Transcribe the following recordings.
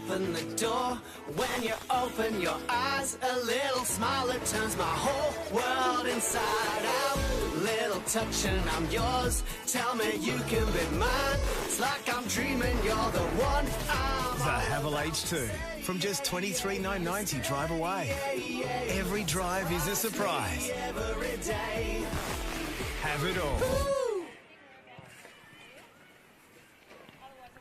open the door. When you open your eyes, a little smile that turns my whole world inside out. Little touch and I'm yours. Tell me you can be mine. It's like I'm dreaming you're the one. The Havel H2 from just $23,990 drive away. Every drive is a surprise. Have it all.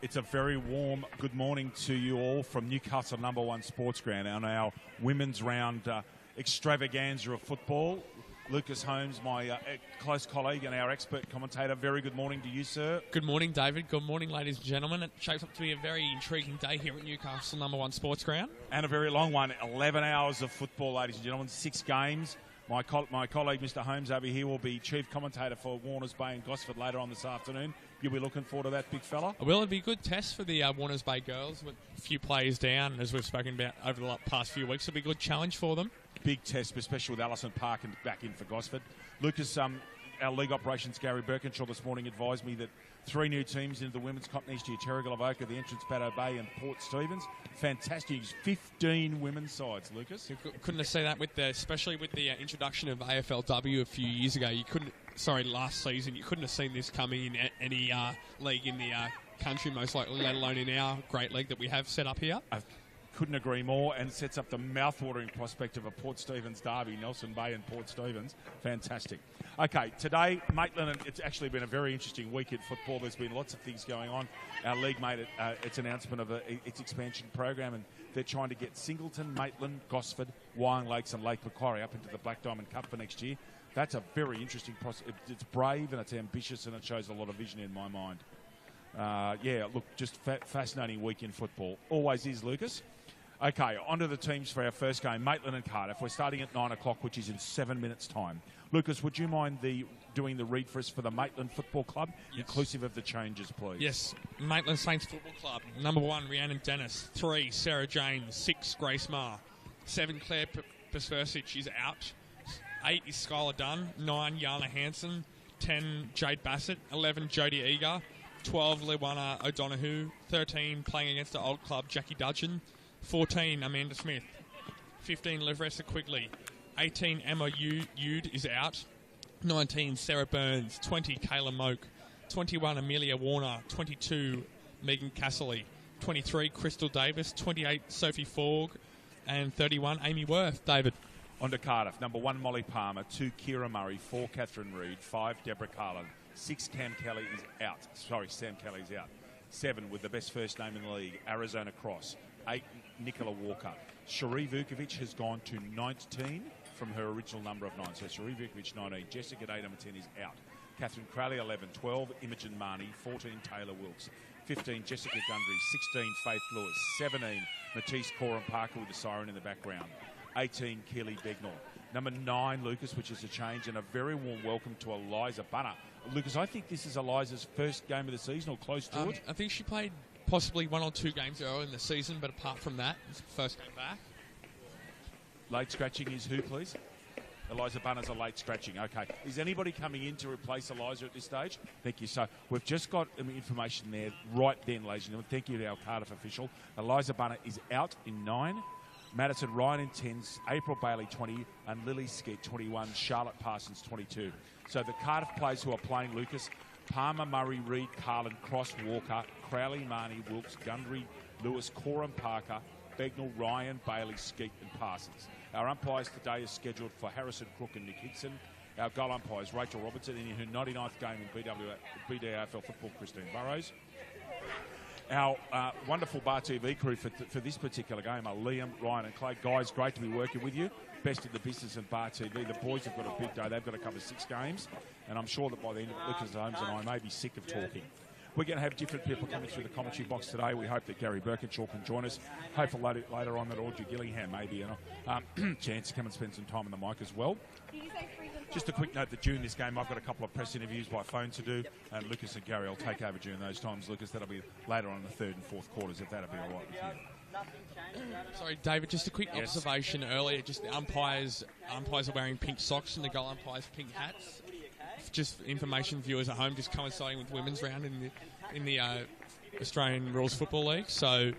It's a very warm good morning to you all from Newcastle #1 Sports Ground on our women's round extravaganza of football. Lucas Holmes, my close colleague and our expert commentator, very good morning to you, sir. Good morning, David. Good morning, ladies and gentlemen. It shapes up to be a very intriguing day here at Newcastle #1 Sports Ground. And a very long one, 11 hours of football, ladies and gentlemen, 6 games. My colleague, Mr. Holmes, over here will be chief commentator for Warners Bay and Gosford later on this afternoon. You'll be looking forward to that, big fella? Well, it'd be a good test for the Warners Bay girls with a few players down, as we've spoken about over the past few weeks. It'll be a good challenge for them. Big test, especially with Alison Park and back in for Gosford. Lucas, our league operations, Gary Birkinshaw, this morning advised me that 3 new teams into the women's comp next year, Terrigal Avoca, the entrance Baddo Bay and Port Stephens. Fantastic. 15 women's sides, Lucas. You couldn't have seen that, especially with the introduction of AFLW a few years ago. Last season, you couldn't have seen this coming in any league in the country, most likely, let alone in our great league that we have set up here. I couldn't agree more, and sets up the mouth-watering prospect of a Port Stephens derby, Nelson Bay and Port Stephens. Fantastic. Okay, today, Maitland, and it's actually been a very interesting week in football. There's been lots of things going on. Our league made its announcement of its expansion program, and they're trying to get Singleton, Maitland, Gosford, Wyong Lakes and Lake Macquarie up into the Black Diamond Cup for next year. That's a very interesting process. It's brave and it's ambitious, and it shows a lot of vision in my mind. Just fascinating week in football. Always is, Lucas. Okay, on to the teams for our first game, Maitland and Cardiff. We're starting at 9 o'clock, which is in 7 minutes' time. Lucas, would you mind doing the read for us for the Maitland Football Club, inclusive of the changes, please? Yes, Maitland Saints Football Club. Number 1, Rhiannon Dennis. 3, Sarah James. 6, Grace Marr. 7, Claire Persversich is out. 8 is Skylar Dunn. 9, Yana Hansen. 10, Jade Bassett. 11, Jodie Eager. 12, Lewana O'Donoghue. 13, playing against the old club, Jackie Dudgeon. 14, Amanda Smith. 15, Leveressa Quigley. 18, Emma Yude is out. 19, Sarah Burns. 20, Kayla Moak. 21, Amelia Warner. 22, Megan Casserly. 23, Crystal Davis. 28, Sophie Forg. And 31, Amy Worth. David. On to Cardiff. Number 1, Molly Palmer. 2, Kira Murray. 4, Catherine Reid. 5, Deborah Carlin. 6, Sam Kelly is out. 7, with the best first name in the league, Arizona Cross. 8, Nicola Walker. Cherie Vukovic has gone to 19 from her original number of 9. So Cherie Vukovic, 19. Jessica Day, number 10, is out. Catherine Crowley, 11. 12, Imogen Marnie. 14, Taylor Wilkes. 15, Jessica Gundry. 16, Faith Lewis. 17, Matisse Coram Parker with the siren in the background. 18, Keely Begnall. Number 9, Lucas, which is a change, and a very warm welcome to Eliza Bunner. Lucas, I think this is Eliza's first game of the season, or close to it. I think she played possibly 1 or 2 games earlier in the season, but apart from that, it's the first game back. Late scratching is who, please? Eliza Bunner's a late scratching. Okay. Is anybody coming in to replace Eliza at this stage? Thank you. So we've just got information there right then, ladies and gentlemen. Thank you to our Cardiff official. Eliza Bunner is out in 9. Madison Ryan in 10s, April Bailey 20, and Lily Skeet 21, Charlotte Parsons 22. So the Cardiff players who are playing, Lucas, Palmer, Murray, Reid, Carlin, Cross, Walker, Crowley, Marnie, Wilkes, Gundry, Lewis, Coram, Parker, Begnall, Ryan, Bailey, Skeet and Parsons. Our umpires today is scheduled for Harrison Crook and Nick Hickson. Our goal umpires, Rachel Robertson, in her 99th game in BDAFL football, Christine Burrows. Our wonderful Bar TV crew for this particular game are Liam, Ryan and Clay. Guys, great to be working with you. Best in the business and Bar TV. The boys have got a big day. They've got to cover 6 games. And I'm sure that by then, Lucas Holmes and I may be sick of talking. We're going to have different people coming through the commentary box today. We hope that Gary Birkinshaw can join us. Hopefully later on that Audrey Gillingham maybe chance to come and spend some time on the mic as well. Just a quick note that during this game I've got a couple of press interviews by phone to do, and Lucas and Gary will take over during those times. Lucas, that'll be later on in the 3rd and 4th quarters, if that'll be all right with you. Sorry, David, just a quick observation earlier. Just the umpires are wearing pink socks and the goal umpires pink hats. Just information viewers at home, just coinciding with women's round in the Australian Rules Football League. So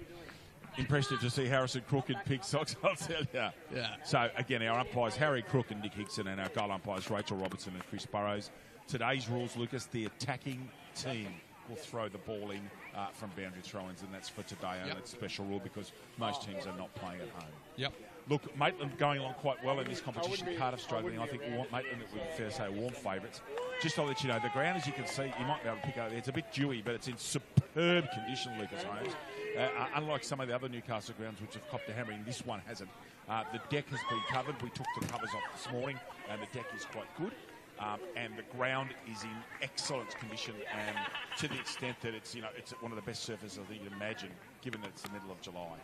impressive to see Harrison Crook in pink socks, I'll tell you. Yeah. So, again, our umpires, Harry Crook and Nick Hickson, and our goal umpires, Rachel Robertson and Chris Burrows. Today's rules, Lucas, the attacking team will throw the ball in from boundary throw-ins, and that's for today. And it's a special rule because most teams are not playing at home. Yep. Look, Maitland going along quite well in this competition. Cardiff struggling. I think Maitland, it would be fair to say, warm favourites. Just to let you know, the ground, as you can see, you might be able to pick it up there. It's a bit dewy, but it's in superb condition, Lucas Holmes. Unlike some of the other Newcastle grounds which have copped a hammering, this one hasn't. The deck has been covered. We took the covers off this morning, and the deck is quite good. And the ground is in excellent condition, and to the extent that it's one of the best surfaces I think you can imagine, given that it's the middle of July.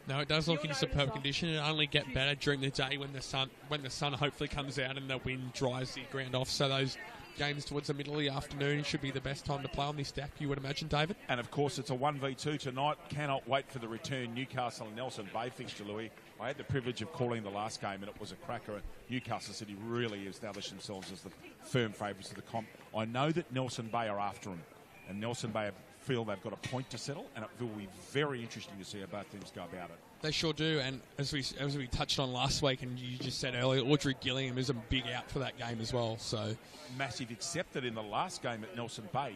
No, it does look in superb condition. It'll only get better during the day when the sun hopefully comes out and the wind dries the ground off. So those games towards the middle of the afternoon should be the best time to play on this deck, you would imagine, David. And of course, it's a 1v2 tonight. Cannot wait for the return Newcastle and Nelson Bay fixture, Louis. I had the privilege of calling the last game, and it was a cracker. Newcastle City really established themselves as the firm favourites of the comp. I know that Nelson Bay are after them, and Nelson Bay feel they've got a point to settle, and it will be very interesting to see how both teams go about it. They sure do, and as we touched on last week, and you just said earlier, Audrey Gillingham is a big out for that game as well. So massive, except that in the last game at Nelson Bay,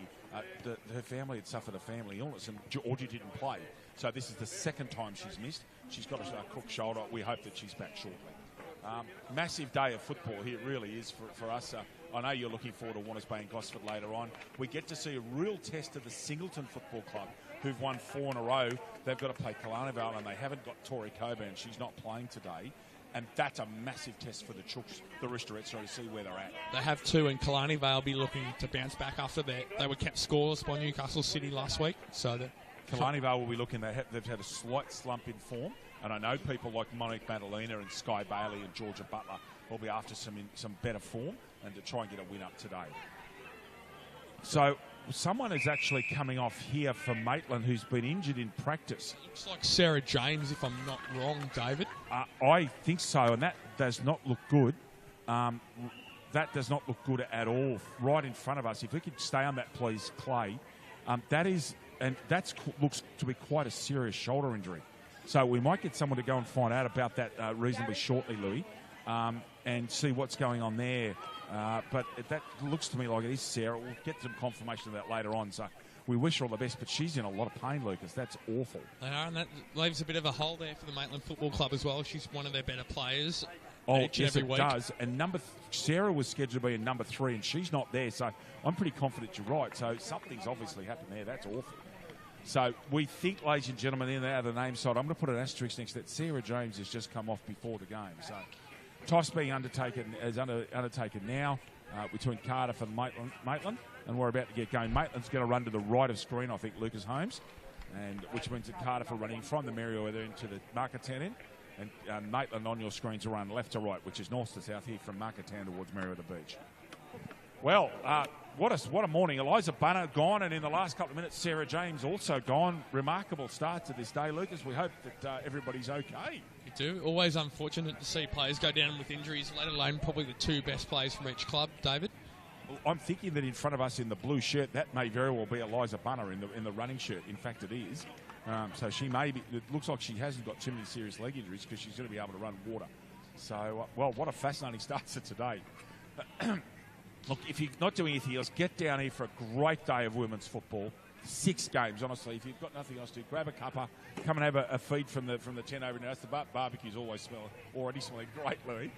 her family had suffered a family illness, and Audrey didn't play. So this is the second time she's missed. She's got a crook shoulder. We hope that she's back shortly. Massive day of football here, it really is for us. I know you're looking forward to Warners Bay and Gosford later on. We get to see a real test of the Singleton Football Club, who've won 4 in a row. They've got to play Killarney Vale, and they haven't got Tori Coburn. She's not playing today. And that's a massive test for the Chooks, the Roosterettes, to see where they're at. They have 2, and Killarney Vale will be looking to bounce back after they were kept scoreless by Newcastle City last week. So Killarney Vale will be looking. They've had a slight slump in form. And I know people like Monique Madalena and Sky Bailey and Georgia Butler will be after some better form and to try and get a win up today. So someone is actually coming off here for Maitland who's been injured in practice. Looks like Sarah James, if I'm not wrong, David. I think so, and that does not look good. That does not look good at all. Right in front of us. If we could stay on that, please, Clay. That looks to be quite a serious shoulder injury. So we might get someone to go and find out about that reasonably shortly, Louis, and see what's going on there. But that looks to me like it is Sarah. We'll get some confirmation of that later on. So we wish her all the best, but she's in a lot of pain, Lucas. That's awful. They are, and that leaves a bit of a hole there for the Maitland Football Club as well. She's one of their better players. Oh, yes, it does. And Sarah was scheduled to be in number 3, and she's not there. So I'm pretty confident you're right. So something's obviously happened there. That's awful. So we think, ladies and gentlemen, in the name side, I'm going to put an asterisk next to that. Sarah James has just come off before the game. So toss being undertaken now between Cardiff and Maitland, and we're about to get going. Maitland's going to run to the right of screen, I think, Lucas Holmes, and which means that Cardiff are running from the Merriweather into the Market Town end, and Maitland on your screen to run left to right, which is north to south here from Market Town towards Merriweather Beach. Well, what a morning. Eliza Bunner gone, and in the last couple of minutes, Sarah James also gone. Remarkable start to this day, Lucas. We hope that everybody's okay. You do. Always unfortunate to see players go down with injuries, let alone probably the 2 best players from each club, David. Well, I'm thinking that in front of us in the blue shirt, that may very well be Eliza Bunner in the running shirt. In fact, it is. So she may be. It looks like she hasn't got too many serious leg injuries because she's going to be able to run water. So, well, what a fascinating start to today. Look, if you're not doing anything else, get down here for a great day of women's football. 6 games, honestly. If you've got nothing else to do, grab a cuppa, come and have a feed from the tent over now. The barbecue's always already smelling great, Louis.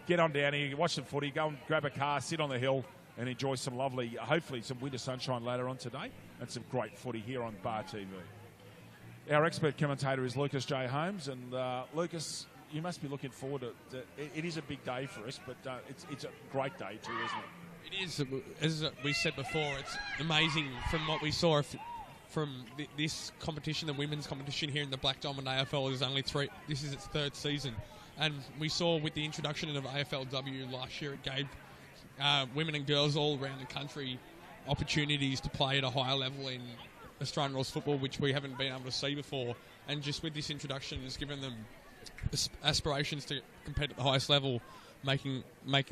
Get on down here, watch some footy, go and grab a car, sit on the hill and enjoy some lovely, hopefully some winter sunshine later on today and some great footy here on Bar TV. Our expert commentator is Lucas J. Holmes, and Lucas, you must be looking forward to it is a big day for us, but it's a great day too, isn't it? It is, as we said before, it's amazing from what we saw from this competition, the women's competition here in the Black Diamond AFL is only 3. This is its 3rd season. And we saw with the introduction of AFLW last year, it gave women and girls all around the country opportunities to play at a higher level in Australian rules football, which we haven't been able to see before. And just with this introduction, it's given them aspirations to compete at the highest level, making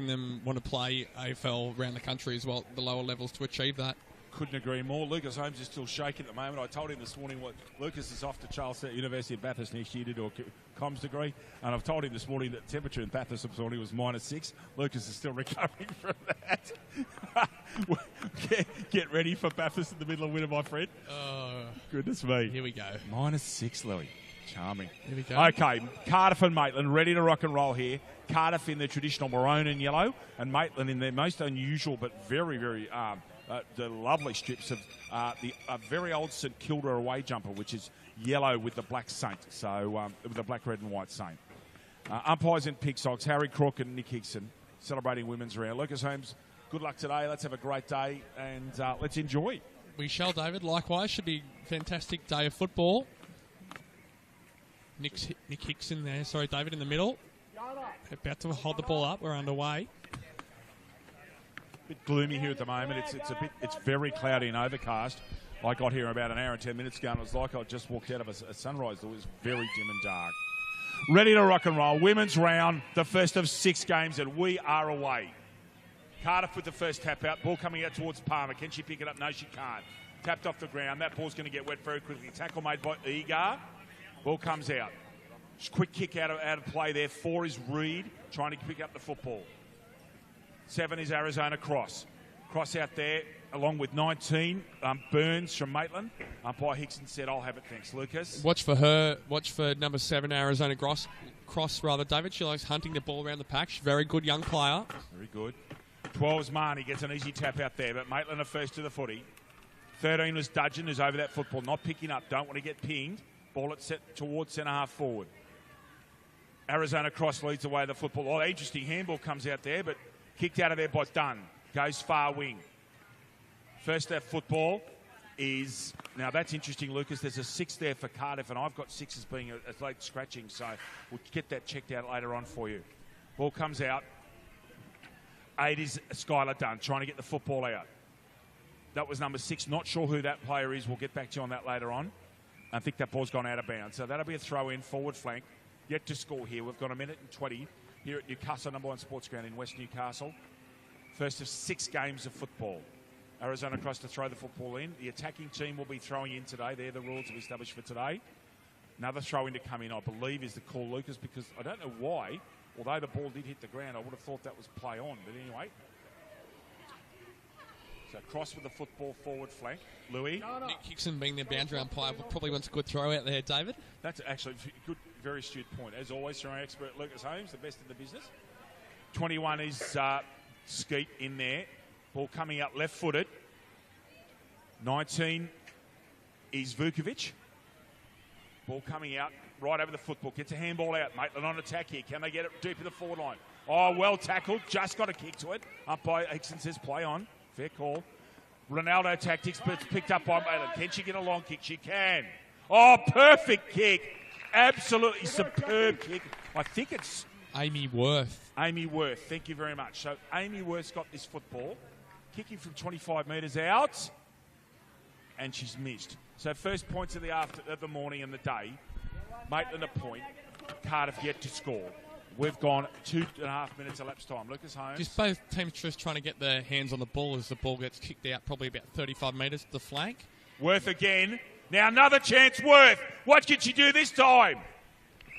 them want to play AFL around the country as well, the lower levels, to achieve that. Couldn't agree more. Lucas Holmes is still shaking at the moment. I told him this morning what Lucas is off to Charles University of Bathurst next year to do a comms degree, and I've told him this morning that temperature in Bathurst this morning was -6. Lucas is still recovering from that. Get ready for Bathurst in the middle of winter, my friend. Goodness me. Here we go. -6, Louis. Charming. Here we go. Okay, Cardiff and Maitland ready to rock and roll here. Cardiff in their traditional maroon and yellow, and Maitland in their most unusual but very, very the lovely strips of the very old St Kilda away jumper, which is yellow with the black saint, so with the black, red and white saint. Umpires in pig socks, Harry Crook and Nick Hickson, celebrating women's round. Lucas Holmes, good luck today. Let's have a great day, and let's enjoy. We shall, David. Likewise, should be a fantastic day of football. Nick Hickson there, sorry, David, in the middle. About to hold the ball up. We're underway. Bit gloomy here at the moment. It's very cloudy and overcast. I got here about an hour and 10 minutes ago, and it was like I just walked out of a sunrise. It was very dim and dark. Ready to rock and roll. Women's round, the first of 6 games, and we are away. Cardiff with the first tap out. Ball coming out towards Palmer. Can she pick it up? No, she can't. Tapped off the ground. That ball's going to get wet very quickly. Tackle made by Egar. Ball comes out. Quick kick out of play there. 4 is Reed trying to pick up the football. 7 is Arizona Cross. Cross out there along with 19. Burns from Maitland. Umpire Hickson said, I'll have it, thanks, Lucas. Watch for her. Watch for number 7, Arizona Cross, David. She likes hunting the ball around the pack. She's a very good young player. Very good. 12 is Marnie. Gets an easy tap out there, but Maitland are first to the footy. 13 was Dudgeon, who's over that football. Not picking up. Don't want to get pinged. Ball it set towards centre-half forward. Arizona Cross leads away the football. Oh, interesting handball comes out there, but kicked out of there by Dunn. Goes far wing. First half football is... Now, that's interesting, Lucas. There's a 6 there for Cardiff, and I've got 6 as being a late scratching, so we'll get that checked out later on for you. Ball comes out. 8 is Skylar Dunn, trying to get the football out. That was number 6. Not sure who that player is. We'll get back to you on that later on. I think that ball's gone out of bounds. So that'll be a throw-in, forward flank. Yet to score here. We've got 1:20 here at Newcastle, number 1 sports ground in West Newcastle. First of 6 games of football. Arizona Cross to throw the football in. The attacking team will be throwing in today. They're the rules we've established for today. Another throw-in to come in, I believe, is the call, Lucas, because I don't know why, although the ball did hit the ground, I would have thought that was play on. But anyway... So Cross with the football, forward flank. Louis. Nick Hickson being their boundary umpire probably wants a good throw out there, David. That's actually a good, very astute point. As always, from our expert Lucas Holmes, the best in the business. 21 is Skeet in there. Ball coming out left-footed. 19 is Vukovic. Ball coming out right over the football. Gets a handball out. Maitland on attack here. Can they get it deep in the forward line? Oh, well tackled. Just got a kick to it. Umpire Hickson says play on. Fair call. Ronaldo tactics, but it's picked up by Maitland. Can she get a long kick? She can. Oh, perfect kick. Absolutely superb kick. I think it's... Amy Worth. Amy Worth, thank you very much. So Amy Worth's got this football. Kicking from 25 metres out. And she's missed. So first points of the morning and the day. Maitland a point. Cardiff yet to score. We've gone 2.5 minutes elapsed time. Lucas Holmes. Just both teams just trying to get their hands on the ball as the ball gets kicked out probably about 35 metres to the flank. Worth again. Now another chance, Worth. What can she do this time?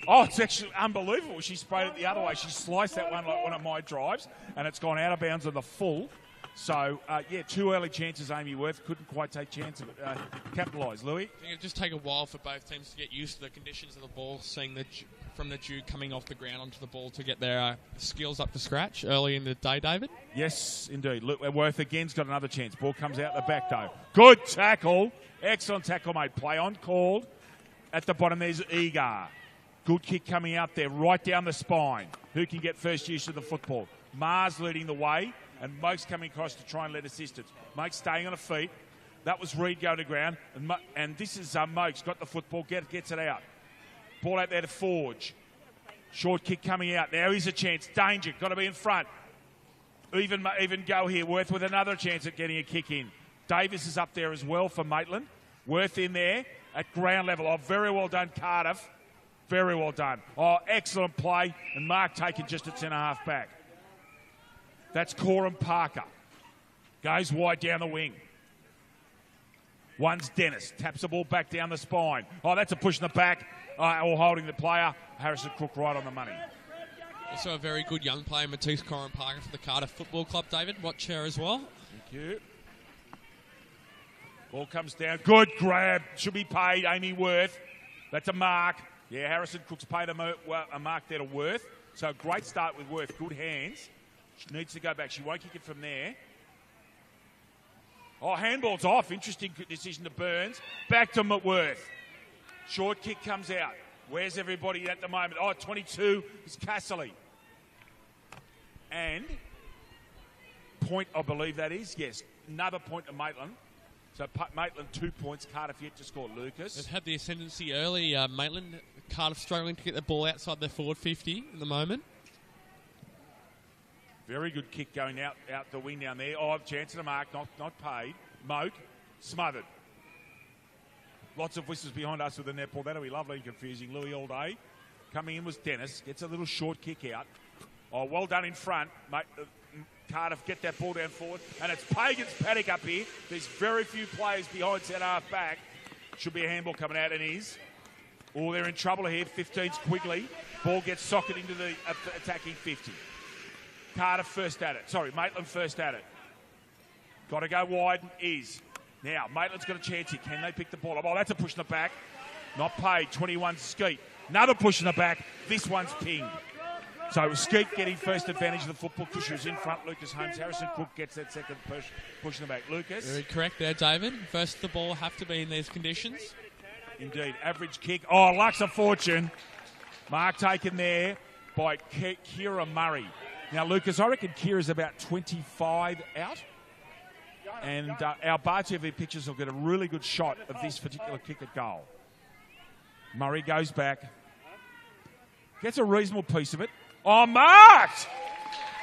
Oh, it's actually unbelievable. She sprayed it the other way. She sliced that one like one of my drives, and it's gone out of bounds on the full. So, 2 early chances, Amy Worth. Couldn't quite take chance of it. Capitalise. Louis? I think it'll just take a while for both teams to get used to the conditions of the ball, seeing from the dew coming off the ground onto the ball to get their skills up to scratch early in the day, David. Yes, indeed. Look, Worth again's got another chance. Ball comes out the back, though. Good tackle. Excellent tackle, mate. Play on, called. At the bottom, there's Egar. Good kick coming out there, right down the spine. Who can get first use of the football? Mars leading the way, and Moakes coming across to try and let assistance. Moakes staying on her feet. That was Reed going to ground, and this is Moakes. Got the football, gets it out. Ball out there to Forge. Short kick coming out. Now here's a chance. Danger. Got to be in front. Even go here. Worth with another chance at getting a kick in. Davis is up there as well for Maitland. Worth in there at ground level. Oh, very well done, Cardiff. Very well done. Oh, excellent play. And Mark taken just at centre-half back. That's Coram Parker. Goes wide down the wing. One's Dennis. Taps the ball back down the spine. Oh, that's a push in the back. Or holding the player. Harrison Cook right on the money. Also a very good young player, Matisse Corin Parker for the Cardiff Football Club, David. Watch her as well. Thank you. Ball comes down. Good grab. Should be paid. Amy Worth. That's a mark. Yeah, Harrison Cook's paid a mark there to Worth. So great start with Worth. Good hands. She needs to go back. She won't kick it from there. Oh, handball's off. Interesting decision to Burns. Back to Worth. Short kick comes out. Where's everybody at the moment? Oh, 22 is Casserly. And point, I believe that is. Yes, another point to Maitland. So Maitland 2 points. Cardiff yet to score. Lucas. They've had the ascendancy early. Maitland, Cardiff struggling to get the ball outside their forward 50 at the moment. Very good kick going out the wing down there. Oh, chance of the mark, not paid. Moat, smothered. Lots of whistles behind us with the netball. That'll be lovely and confusing. Louis all day. Coming in was Dennis. Gets a little short kick out. Oh, well done in front. Cardiff get that ball down forward. And it's Pagan's paddock up here. There's very few players behind centre half back. Should be a handball coming out, and is. Oh, they're in trouble here. 15's Quigley. Ball gets socked into the attacking 50. Cardiff first at it. Sorry, Maitland first at it. Got to go wide, and is. Now, Maitland's got a chance here. Can they pick the ball up? Oh, that's a push in the back. Not paid. 21 Skeet. Another push in the back. This one's pinged. So Skeet getting first advantage of the football because she was in front. Lucas Holmes. Harrison Cook gets that second push in the back. Lucas. Very correct there, David. First the ball have to be in these conditions. Indeed. Average kick. Oh, Lux of Fortune. Mark taken there by Kira Murray. Now, Lucas, I reckon Kira's about 25 out. And our bar TV pictures will get a really good shot of this particular kick at goal. Murray goes back. Gets a reasonable piece of it. Oh, marked!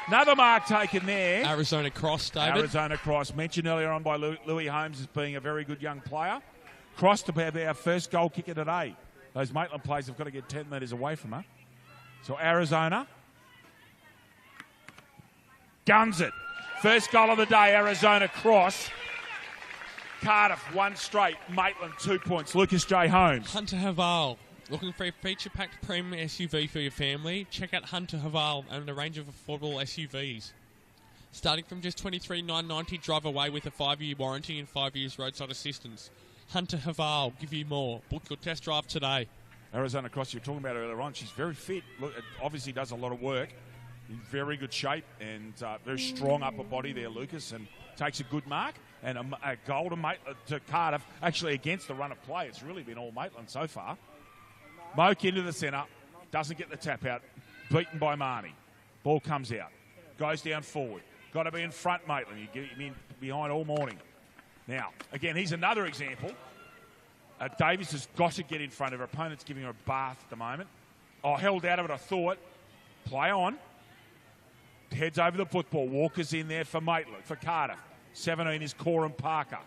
Another mark taken there. Arizona Cross, David. Arizona Cross. Mentioned earlier on by Louis Holmes as being a very good young player. Cross to have our first goal kicker today. Those Maitland players have got to get 10 metres away from her. So Arizona guns it. First goal of the day, Arizona Cross. Cardiff, one straight. Maitland, 2 points. Lucas J. Holmes. Hunter Haval. Looking for a feature-packed premium SUV for your family? Check out Hunter Haval and a range of affordable SUVs. Starting from just $23,990, drive away with a 5-year warranty and 5 years roadside assistance. Hunter Haval, give you more. Book your test drive today. Arizona Cross, you were talking about her earlier on. She's very fit. Look, obviously does a lot of work. In very good shape and very strong upper body there, Lucas, and takes a good mark. And a goal to Cardiff, actually against the run of play. It's really been all Maitland so far. Moke into the centre, doesn't get the tap out, beaten by Marnie. Ball comes out, goes down forward. Got to be in front, Maitland. You get him in behind all morning. Now, again, here's another example. Davis has got to get in front of her opponent's giving her a bath at the moment. Oh, held out of it, I thought. Play on. Heads over the football. Walker's in there for Maitland, for Cardiff. 17 is Corin Parker.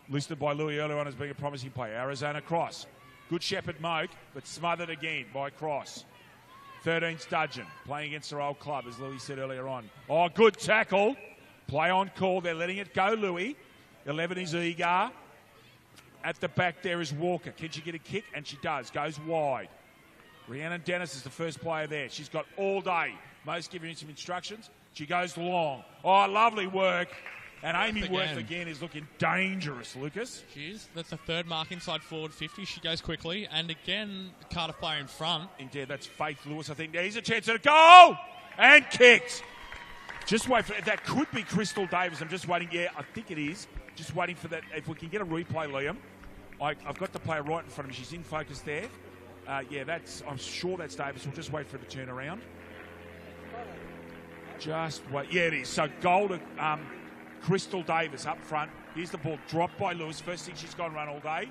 Listed by Louis earlier on as being a promising player. Arizona Cross. Good Shepherd Moke, but smothered again by Cross. 13 Studgeon, playing against her old club, as Louis said earlier on. Oh, good tackle. Play on call. They're letting it go, Louis. 11 is Egar. At the back there is Walker. Can she get a kick? And she does. Goes wide. Rhiannon Dennis is the first player there. She's got all day. Most giving her some instructions. She goes long. Oh, lovely work. And Amy Worth again is looking dangerous, Lucas. She is. That's the third mark inside forward 50. She goes quickly. And again, the Cardiff player in front. Indeed, that's Faith Lewis, I think. There's a chance at a goal! And kicked. Just wait for that. Could be Crystal Davis. I'm just waiting. Yeah, I think it is. Just waiting for that. If we can get a replay, Liam. I've got the player right in front of me. She's in focus there. I'm sure that's Davis. We'll just wait for it to turn around. Just wait. Yeah, it is. So goal to Crystal Davis up front. Here's the ball dropped by Lewis. First thing she's gone run all day.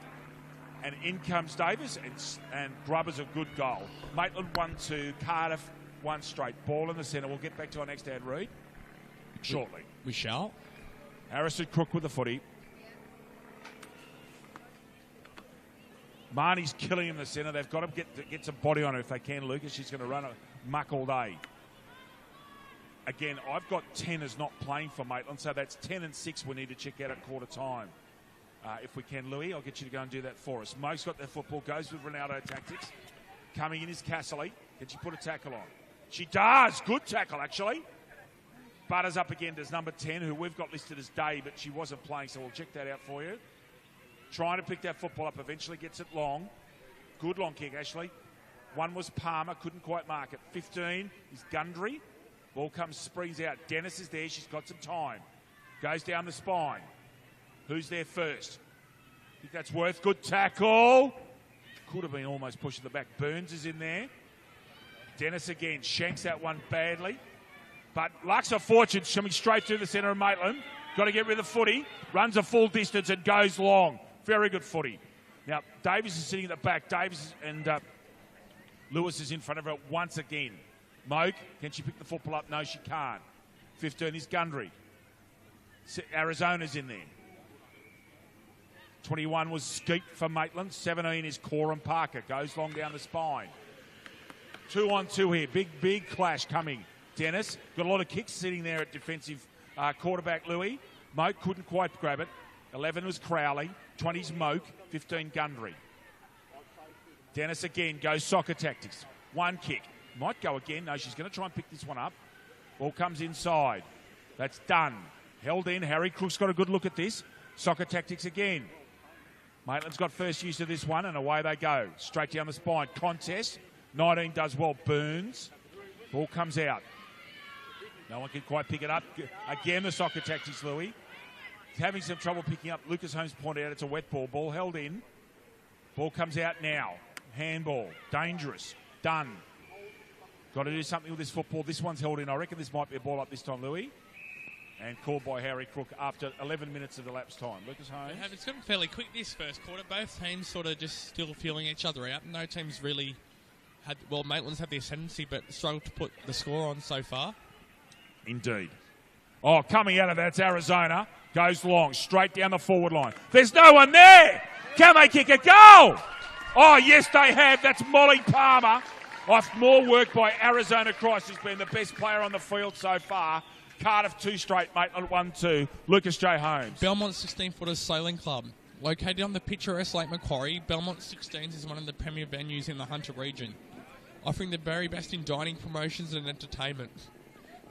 And in comes Davis, and Grubber's a good goal. Maitland 1-2, Cardiff 1 straight. Ball in the centre. We'll get back to our next ad read shortly. We shall. Harrison Crook with the footy. Marnie's killing in the centre. They've got to get some body on her if they can, Lucas. She's going to run a muck all day. Again, I've got 10 as not playing for Maitland, so that's 10 and 6 we need to check out at quarter time. if we can, Louis. I'll get you to go and do that for us. Mo's got that football, goes with Ronaldo tactics. Coming in is Casserly. Can she put a tackle on? She does. Good tackle, actually. Butters up again to number 10, who we've got listed as Day, but she wasn't playing, so we'll check that out for you. Trying to pick that football up, eventually gets it long. Good long kick, Ashley. One was Palmer, couldn't quite mark it. 15 is Gundry. Ball comes, springs out. Dennis is there, she's got some time. Goes down the spine. Who's there first? I think that's Worth. Good tackle. Could have been almost pushing the back. Burns is in there. Dennis again, shanks that one badly. But Lux of Fortune coming straight through the centre of Maitland. Got to get rid of the footy. Runs a full distance and goes long. Very good footy. Now, Davies is sitting at the back. Davies and Lewis is in front of her once again. Moke, can she pick the football up? No, she can't. 15 is Gundry. Arizona's in there. 21 was Skeet for Maitland. 17 is Coram Parker. Goes long down the spine. 2-on-2 here. Big clash coming. Dennis got a lot of kicks sitting there at defensive quarterback Louis. Moke couldn't quite grab it. 11 was Crowley. 20's Moke. 15 Gundry. Dennis again goes soccer tactics. One kick. Might go again. No, she's going to try and pick this one up. Ball comes inside. That's done. Held in. Harry Crook's got a good look at this. Soccer tactics again. Maitland's got first use of this one, and away they go. Straight down the spine. Contest. 19 does well. Burns. Ball comes out. No one can quite pick it up. Again, the soccer tactics, Louis. He's having some trouble picking up. Lucas Holmes pointed out it's a wet ball. Ball held in. Ball comes out now. Handball. Dangerous. Done. Got to do something with this football. This one's held in. I reckon this might be a ball up this time, Louis. And called by Harry Crook after 11 minutes of elapsed time. Lucas Holmes. It's gotten fairly quick this first quarter. Both teams sort of just still feeling each other out. No team's really had... Well, Maitland's had the ascendancy, but struggled to put the score on so far. Indeed. Oh, coming out of that's Arizona. Goes long, straight down the forward line. There's no one there. Can they kick a goal? Oh, yes, they have. That's Molly Palmer. Off more work by Arizona Cross, who's been the best player on the field so far. Cardiff 2 straight, Maitland 1-2. Lucas J. Holmes. Belmont 16-footers Sailing Club. Located on the picturesque Lake Macquarie, Belmont 16s is one of the premier venues in the Hunter region, offering the very best in dining, promotions and entertainment.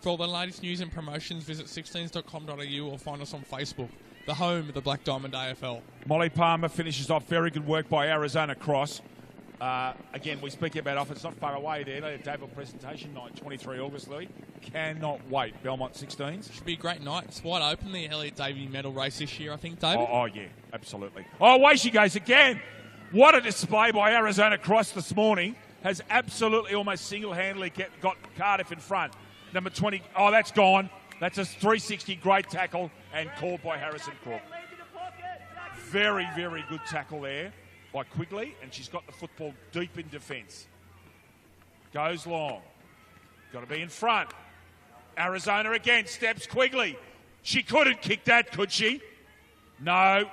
For all the latest news and promotions, visit 16s.com.au or find us on Facebook, the home of the Black Diamond AFL. Molly Palmer finishes off. Very good work by Arizona Cross. Again, we speak about off. It's not far away there. They have DAFL presentation night, 23 August, Louis. Cannot wait. Belmont 16s. Should be a great night. It's wide open, the Elliot Davey medal race this year, I think, David. Oh, yeah, absolutely. Oh, away she goes again. What a display by Arizona Cross this morning. Has absolutely almost single-handedly got Cardiff in front. Number 20. Oh, that's gone. That's a 360 great tackle and called by Harrison Crook. Very, very good tackle there by Quigley, and she's got the football deep in defence. Goes long. Got to be in front. Arizona again. Steps Quigley. She couldn't kick that, could she? No.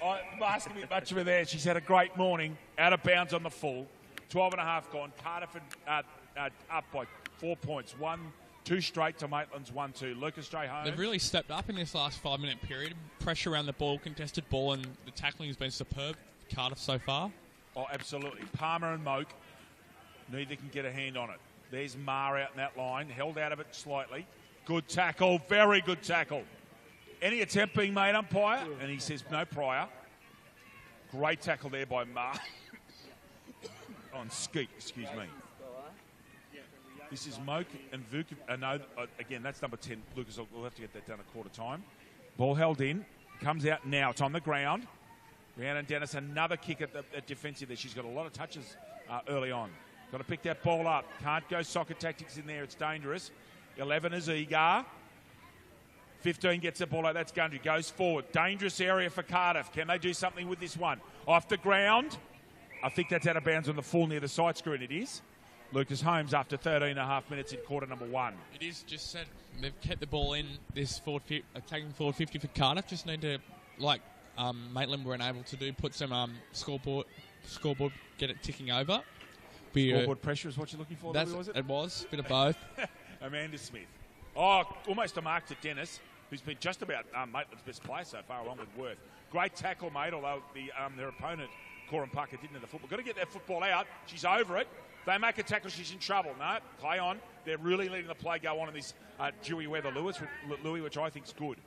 I must have been much of her there. She's had a great morning. Out of bounds on the full. 12.5 gone. Cardiff up by 4 points. 1-2 straight to Maitland's 1-2. Lucas J. Holmes. They've really stepped up in this last 5-minute period. Pressure around the ball, contested ball, and the tackling has been superb. Cardiff so far. Oh, absolutely. Palmer and Moke, neither can get a hand on it. There's Marr out in that line, held out of it slightly. Good tackle, very good tackle. Any attempt being made, umpire? And he says no prior. Great tackle there by Marr. On Skeet, excuse me. This is Moke and Vuk. Again, that's number 10. Lucas, we'll have to get that done at quarter time. Ball held in. Comes out now. It's on the ground. Rhiannon Dennis, another kick at defensive there. She's got a lot of touches early on. Got to pick that ball up. Can't go soccer tactics in there. It's dangerous. 11 is Egar. 15 gets the ball out. That's Gundry. Goes forward. Dangerous area for Cardiff. Can they do something with this one? Off the ground. I think that's out of bounds on the full near the side screen. It is. Lucas Holmes after 13.5 minutes in quarter number 1. It is just said they've kept the ball in this attacking forward 50 for Cardiff. Just need to, like Maitland weren't able to do, put some scoreboard, get it ticking over. Scoreboard pressure is what you're looking for, was it? It was, a bit of both. Amanda Smith. Oh, almost a mark to Dennis, who's been just about Maitland's best player so far, along with Worth. Great tackle, mate, although their opponent, Coram Parker, didn't have the football. Got to get that football out. She's over it. They make a tackle, she's in trouble. No, play on. They're really letting the play go on in this dewy weather, Louis, which I think's good.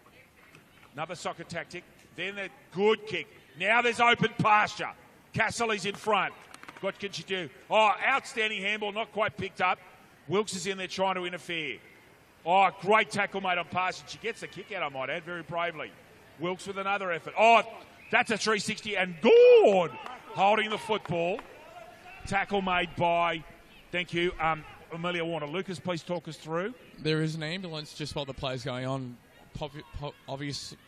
Another soccer tactic. Then a good kick. Now there's open pasture. Castle is in front. What can she do? Oh, outstanding handball, not quite picked up. Wilkes is in there trying to interfere. Oh, great tackle, mate, on pass. And she gets the kick out, I might add, very bravely. Wilkes with another effort. Oh, that's a 360 and good. Holding the football. Tackle made by, thank you, Amelia Warner. Lucas, please talk us through. There is an ambulance just while the play's going on,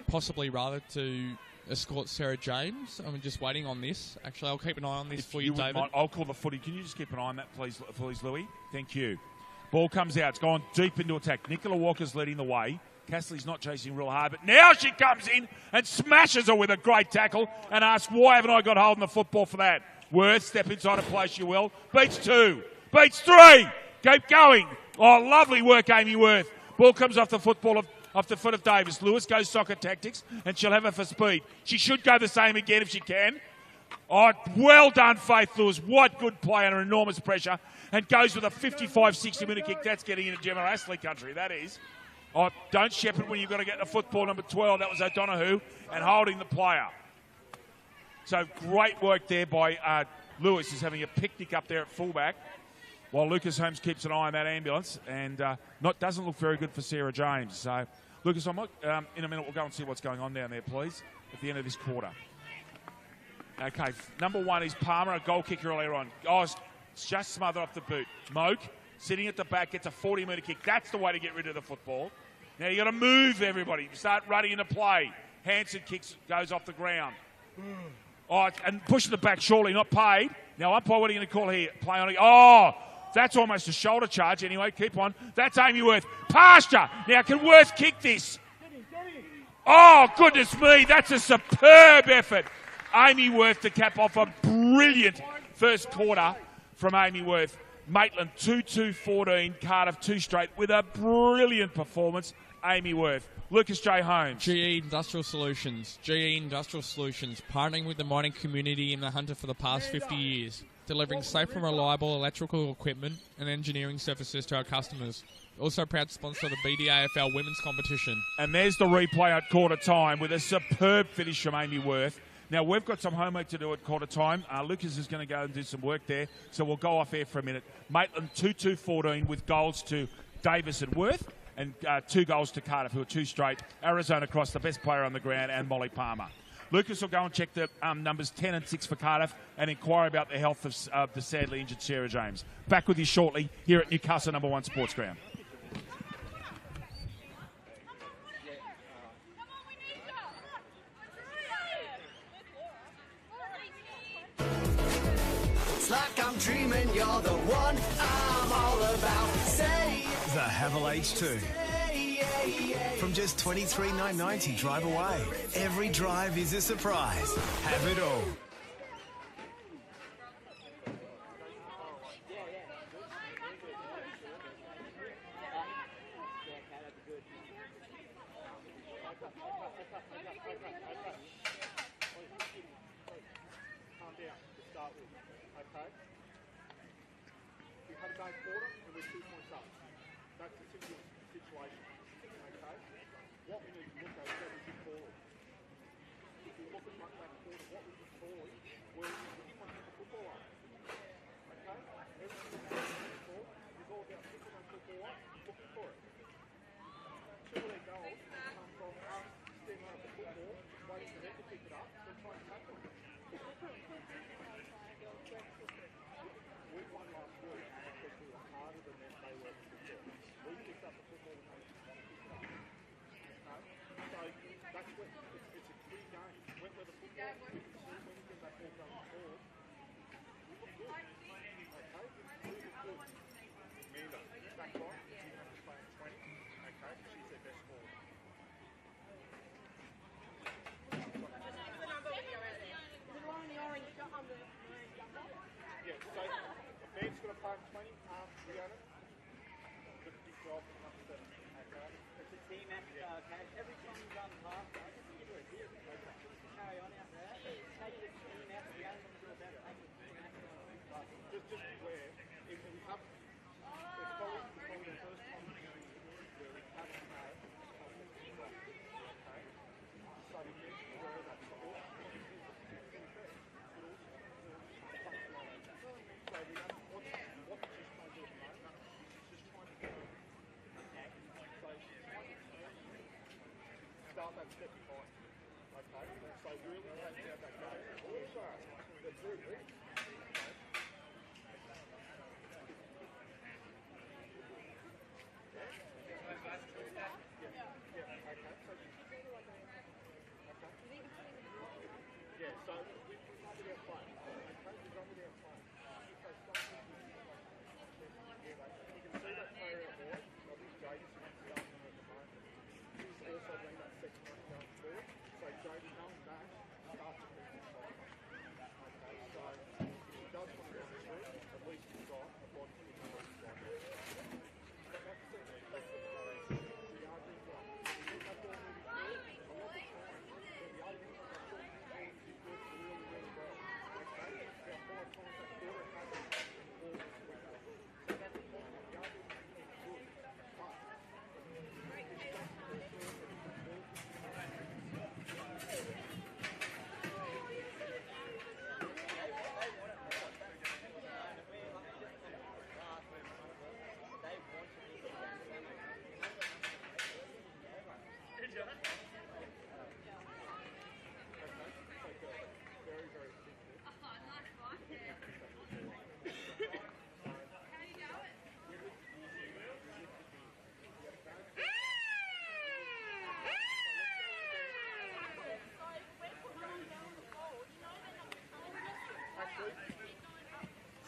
possibly rather to escort Sarah James. I'm just waiting on this. Actually, I'll keep an eye on this for you, David. I'll call the footy. Can you just keep an eye on that, please, Louis? Thank you. Ball comes out. It's gone deep into attack. Nicola Walker's leading the way. Castley's not chasing real hard, but now she comes in and smashes her with a great tackle and asks, why haven't I got hold of the football for that? Worth, step inside a place you will. Beats 2. Beats 3. Keep going. Oh, lovely work, Amy Worth. Ball comes off the football off the foot of Davis. Lewis goes soccer tactics, and she'll have her for speed. She should go the same again if she can. Oh, well done, Faith Lewis. What good play under enormous pressure. And goes with a 55, 60-minute kick. That's getting into Gemma Astley country, that is. Oh, don't shepherd when you've got to get the football, number 12. That was O'Donoghue, and holding the player. So great work there by Lewis, who's having a picnic up there at fullback, while Lucas Holmes keeps an eye on that ambulance, and doesn't look very good for Sarah James. So, Lucas, in a minute we'll go and see what's going on down there, please, at the end of this quarter. Okay, number 1 is Palmer, a goal kicker earlier on. Oh, it's just smothered off the boot. Moke, sitting at the back, gets a 40-metre kick. That's the way to get rid of the football. Now you got to move everybody. Start running into play. Hanson goes off the ground. Oh, and pushing the back, surely not paid. Now, umpire, what are you going to call here? Play on. Oh, that's almost a shoulder charge. Anyway, keep on. That's Amy Worth. Pasture. Now, can Worth kick this? Oh, goodness me. That's a superb effort. Amy Worth to cap off a brilliant first quarter from Amy Worth. Maitland 2-2-14. Cardiff 2 straight with a brilliant performance. Amy Worth. Lucas J. Holmes. GE Industrial Solutions. GE Industrial Solutions, partnering with the mining community in the Hunter for the past 50 years, delivering safe and reliable electrical equipment and engineering services to our customers. Also proud sponsor of the BDAFL women's competition. And there's the replay at quarter time with a superb finish from Amy Worth. Now, we've got some homework to do at quarter time. Lucas is going to go and do some work there, so we'll go off air for a minute. Maitland 2-2-14 with goals to Davis and Worth, and 2 goals to Cardiff, who are 2 straight. Arizona Cross, the best player on the ground, and Molly Palmer. Lucas will go and check the numbers 10 and 6 for Cardiff and inquire about the health of the sadly injured Sarah James. Back with you shortly here at Newcastle number 1 Sports Ground. It's like I'm dreaming, you're the one I'm all about. Say The Havel H2. From just $23,990 drive away. Every drive is a surprise. Have it all. Every time you run past us, carry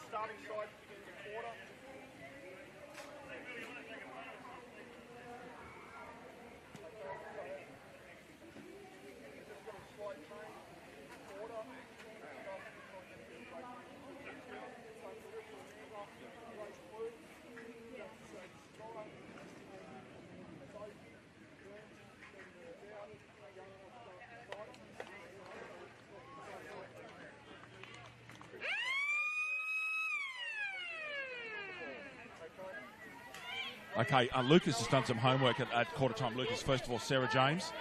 Starting side in the quarter. Just got a slight change in the quarter. Okay, Lucas has done some homework at quarter time. Lucas, first of all, Sarah James.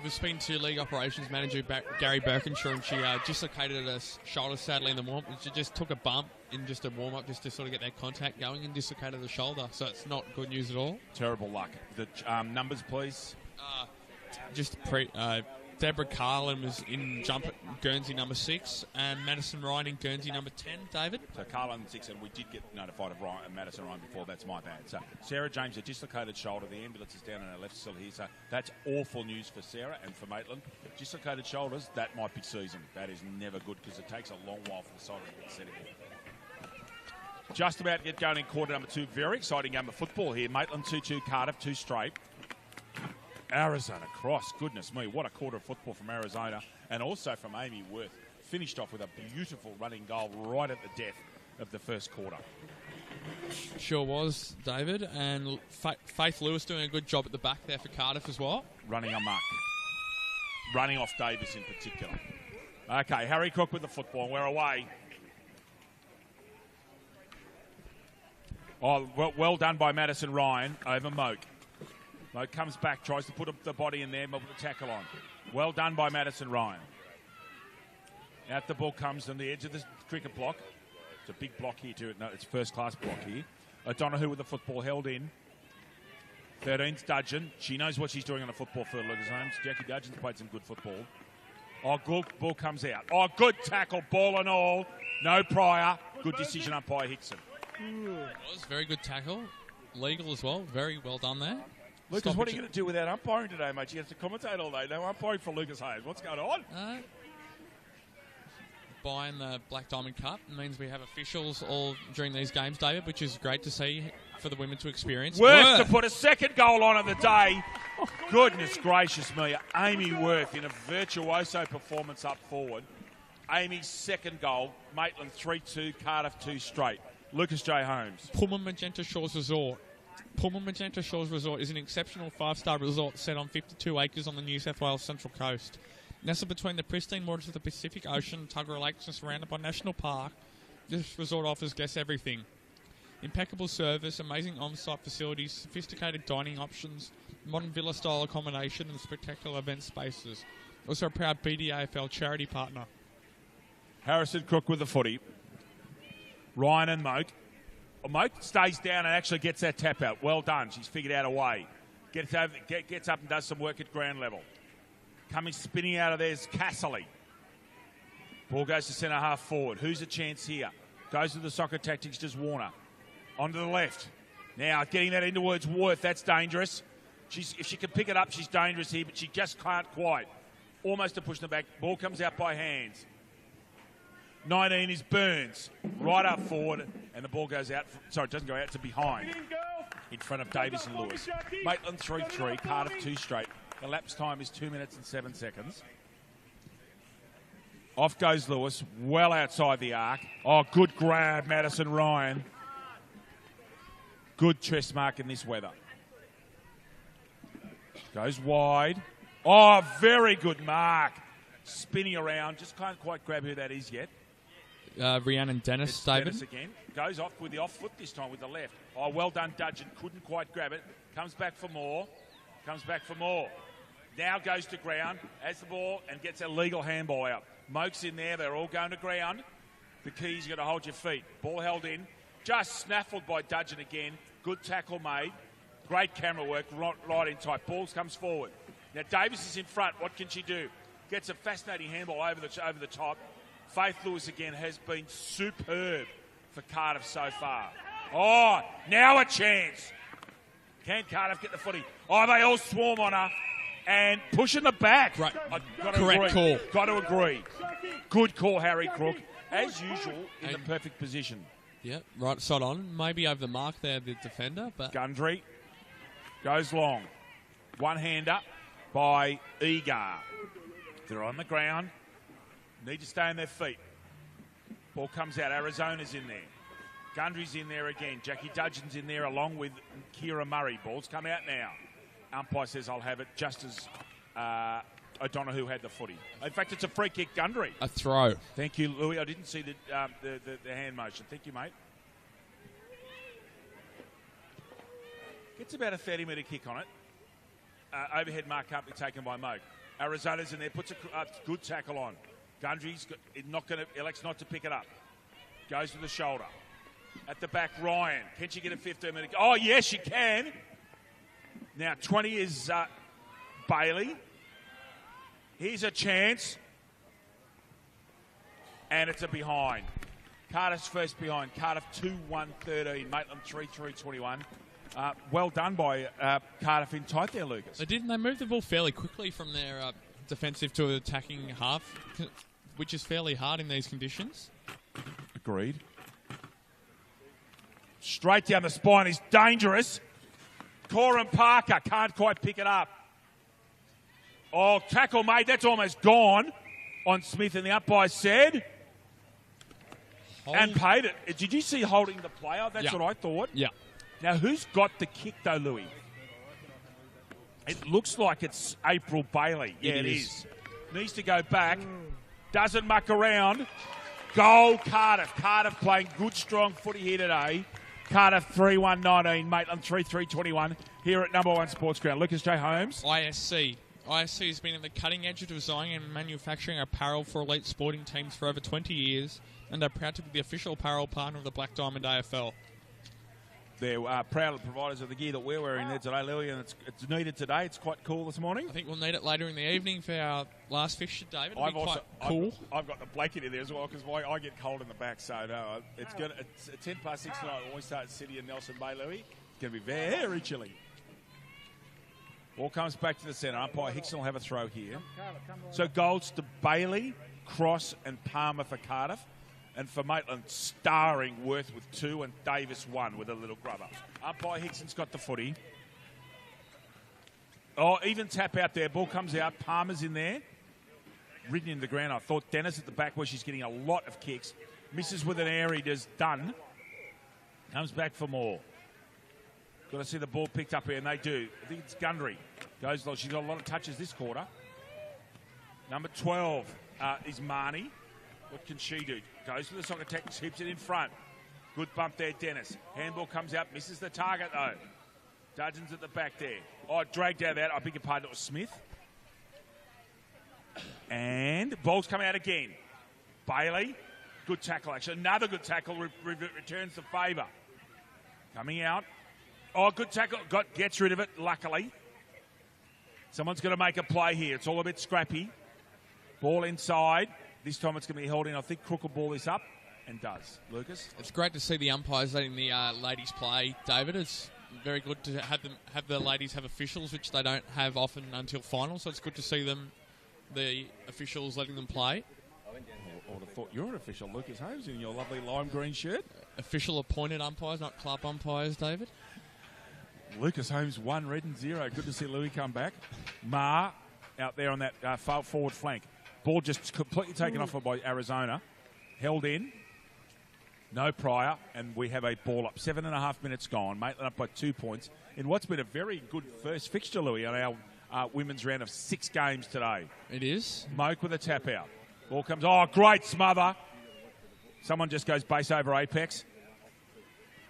We've spoken to League Operations Manager Gary Birkinshaw, and she dislocated her shoulder sadly in the warm-up. She just took a bump in just a warm-up just to sort of get that contact going and dislocated the shoulder. So it's not good news at all. Terrible luck. The numbers, please. Deborah Carlin was in jump at Guernsey number 6 and Madison Ryan in Guernsey number 10, David. So Carlin 6, and we did get notified of Madison Ryan before. That's my bad. So Sarah James, a dislocated shoulder. The ambulance is down on her left still here. So that's awful news for Sarah and for Maitland. Dislocated shoulders, that might be season. That is never good because it takes a long while for the shoulder to get set again. Just about to get going in quarter number 2. Very exciting game of football here. Maitland 2-2, Cardiff 2 straight. Arizona cross. Goodness me, what a quarter of football from Arizona. And also from Amy Worth. Finished off with a beautiful running goal right at the death of the first quarter. Sure was, David. And Faith Lewis doing a good job at the back there for Cardiff as well. Running amok. Running off Davis in particular. Okay, Harry Cook with the football, and we're away. Oh, well done by Madison Ryan over Moke. Moke comes back, tries to put the body in there, but with the tackle on. Well done by Madison Ryan. Out the ball comes on the edge of the cricket block. It's a big block here too. No, it's first-class block here. O'Donoghue with the football held in. 13's Dudgeon. She knows what she's doing on the football field, Lucas Holmes. Jackie Dudgeon's played some good football. Oh, good. Ball comes out. Oh, good tackle, ball and all. No prior. Good decision, umpire Hickson. It was very good tackle. Legal as well. Very well done there. Lucas, what are you going to do without umpiring today, mate? You have to commentate all day. No umpiring for Lucas Hayes. What's going on? Buying the Black Diamond Cup means we have officials all during these games, David, which is great to see for the women to experience. Worth to put a second goal on of the day. Goodness gracious me. Amy Worth in a virtuoso performance up forward. Amy's second goal. Maitland 3-2, Cardiff 2 straight. Lucas J. Holmes. Pullman Magenta Shores Resort. Pullman Magenta Shores Resort is an exceptional 5-star resort set on 52 acres on the New South Wales Central Coast. Nestled between the pristine waters of the Pacific Ocean and Tuggerah Lakes and surrounded by National Park, this resort offers guests everything. Impeccable service, amazing on-site facilities, sophisticated dining options, modern villa-style accommodation and spectacular event spaces. Also a proud BDAFL charity partner. Harrison Crook with the footy. Ryan and Moak. Moak stays down and actually gets that tap out. Well done. She's figured out a way. Gets up and does some work at ground level. Coming spinning out of there is Casserly. Ball goes to centre half forward. Who's a chance here? Goes to the soccer tactics, just Warner. Onto the left. Now getting that into Wordsworth. That's dangerous. If she can pick it up, she's dangerous here, but she just can't quite. Almost to push them back. Ball comes out by hands. 19 is Burns. Right up forward, and the ball goes out. Sorry, it doesn't go out to behind. In front of Davis and Lewis. Maitland 3-3, Cardiff 2 straight. The lapse time is 2 minutes and 7 seconds. Off goes Lewis, well outside the arc. Oh, good grab, Madison Ryan. Good chest mark in this weather. Goes wide. Oh, very good mark. Spinning around. Just can't quite grab who that is yet. Rhiannon Dennis, It's David. Dennis again. Goes off with the off foot this time with the left. Oh, well done, Dudgeon. Couldn't quite grab it. Comes back for more. Now goes to ground. Has the ball and gets a legal handball out. Moak's in there. They're all going to ground. The key's got to hold your feet. Ball held in. Just snaffled by Dudgeon again. Good tackle made. Great camera work. Right in tight. Balls comes forward. Now Davis is in front. What can she do? Gets a fascinating handball over the top. Faith Lewis again has been superb for Cardiff so far. Oh, now a chance. Can Cardiff get the footy? Oh, they all swarm on her and pushing the back. Right. Correct call. Got to agree. Good call, Harry Crook. As usual, in the perfect position. Yep, right, side on. Maybe over the mark there, the defender, but Gundry goes long. One-hander by Egar. They're on the ground. Need to stay on their feet. Ball comes out. Arizona's in there. Gundry's in there again. Jackie Dudgeon's in there along with Kira Murray. Ball's come out now. Umpire says I'll have it just as O'Donoghue had the footy. In fact, it's a free kick, Gundry. a throw. Thank you, Louis. I didn't see the hand motion. Thank you, mate. Gets about a 30-metre kick on it. Overhead mark can't be taken by Moak. Arizona's in there, puts a good tackle on. Gundry's elects not to pick it up. Goes to the shoulder. At the back, Ryan. Can she get a 15-metre? Oh, yes, she can. Now, 20 is Bailey. Here's a chance. And it's a behind. Cardiff's first behind. Cardiff 2-1-13. Maitland 3-3-21. Well done by Cardiff in tight there, Lucas. They didn't. They moved the ball fairly quickly from their defensive to attacking half, which is fairly hard in these conditions. Agreed. Straight down the spine is dangerous. Coram Parker can't quite pick it up. Oh, tackle made. That's almost gone on Smith, and the umpire said and paid it. Did you see holding the player? That's what I thought. Yeah. Now, who's got the kick, though, Louis? It looks like it's April Bailey. Yeah, it is. Needs to go back. Doesn't muck around. Goal, Cardiff. Cardiff playing good, strong footy here today. Cardiff 3-1-19, Maitland 3-3-21 here at Number One Sports Ground. Lucas J. Holmes. ISC. ISC has been at the cutting edge of designing and manufacturing apparel for elite sporting teams for over 20 years and are proud to be the official apparel partner of the Black Diamond AFL. They're proud providers of the gear that we're wearing there today, Louis, and it's needed today. It's quite cool this morning. I think we'll need it later in the evening for our last fixture, David. It'll be quite cool. I've got the blanket in there as well because I get cold in the back. So no, it's 10 past 6 tonight when we start at City and Nelson Bay, Louis. It's going to be very chilly. Ball comes back to the centre. Umpire Hickson will have a throw here. So goals to Bailey, Cross, and Palmer for Cardiff. And for Maitland, starring Worth with 2 and Davis 1 with a little grubber. Umpire Hickson's got the footy. Oh, even tap out there. Ball comes out. Palmer's in there. Ridden in the ground. I thought Dennis at the back where she's getting a lot of kicks. Misses with an air. He does done. Comes back for more. Got to see the ball picked up here, and they do. I think it's Gundry. She's got a lot of touches this quarter. Number 12 is Marnie. What can she do? Goes for the soccer tech, hips it in front. Good bump there, Dennis. Handball comes out, misses the target though. Dudgeon's at the back there. Oh, dragged out of that. I beg your pardon, it was Smith. And ball's coming out again. Bailey, good tackle actually. Another good tackle, returns the favour. Coming out. Oh, good tackle. Gets rid of it, luckily. Someone's going to make a play here. It's all a bit scrappy. Ball inside. This time it's going to be held in. I think Crook will ball this up, and does. Lucas? It's great to see the umpires letting the ladies play, David. It's very good to have the ladies have officials, which they don't have often until finals. So it's good to see the officials letting them play. I would have thought you're an official, Lucas Holmes, in your lovely lime green shirt. Official appointed umpires, not club umpires, David. Lucas Holmes 1, Redden 0. Good to see Louis come back. Ma out there on that forward flank. Ball just completely taken off by Arizona. Held in. No prior. And we have a ball up. 7.5 minutes gone. Maitland up by 2 points. In what's been a very good first fixture, Louis, on our women's round of 6 games today. It is. Moke with a tap out. Ball comes. Oh, great smother. Someone just goes base over apex.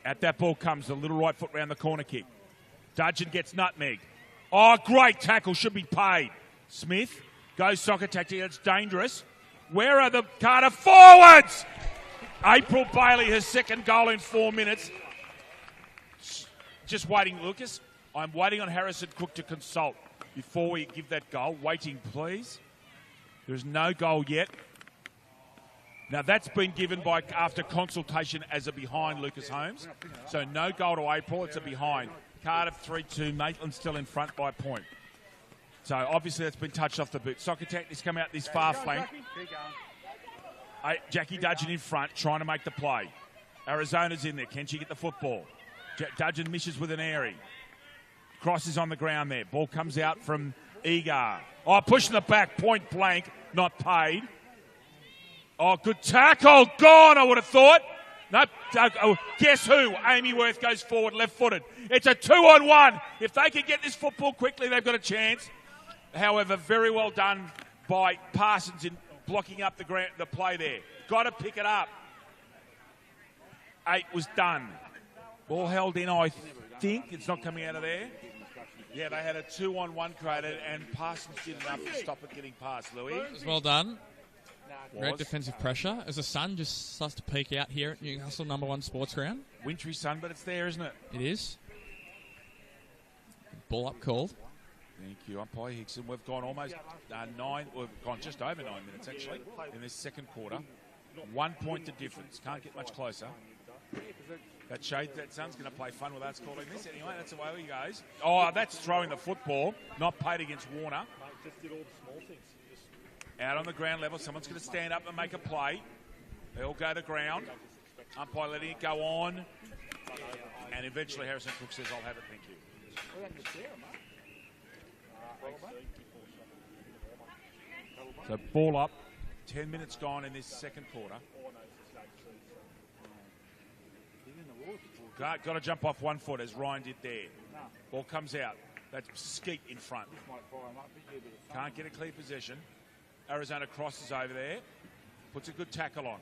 At that ball comes the little right foot round the corner kick. Dudgeon gets nutmegged. Oh, great tackle. Should be paid. Smith goes soccer tactic. It's dangerous. Where are the Cardiff forwards? April Bailey, her second goal in 4 minutes. Just waiting, Lucas. I'm waiting on Harrison Cook to consult before we give that goal. Waiting, please. There's no goal yet. Now, that's been given after consultation as a behind, Lucas Holmes. So no goal to April. It's a behind. Cardiff 3-2. Maitland still in front by a point. So obviously that's been touched off the boot. Soccer tactics come out this far flank. Jackie Dudgeon in front, trying to make the play. Arizona's in there. Can she get the football? Dudgeon misses with an airy. Cross is on the ground there. Ball comes out from Egar. Oh, pushing the back, point blank, not paid. Oh, good tackle. Gone, I would have thought. Nope. Guess who? Amy Worth goes forward, left-footed. It's a 2-on-1. If they can get this football quickly, they've got a chance. However, very well done by Parsons in blocking up the play there. Got to pick it up. 8 was done. Ball held in, I think. It's not coming out of there. Yeah, they had a 2-on-1 created, and Parsons did enough to stop it getting past, Louis. It was well done. Great defensive pressure as the sun just starts to peek out here at Newcastle #1 sports ground. Wintry sun, but it's there, isn't it? It is. Ball up called. Thank you, umpire Hickson. We've gone almost we've gone just over 9 minutes actually in this second quarter. 1 point to difference. Can't get much closer. That sun's going to play fun with us calling this anyway. That's the way he goes. Oh, that's throwing the football. Not paid against Warner. Just did all the small things. Out on the ground level, someone's going to stand up and make a play. They all go to ground. Umpire letting it go on. And eventually Harrison Cook says, I'll have it, thank you. So ball up. 10 minutes gone in this second quarter. Got to jump off 1 foot as Ryan did there. Ball comes out. That's Skeet in front. Can't get a clear possession. Arizona crosses over there. Puts a good tackle on.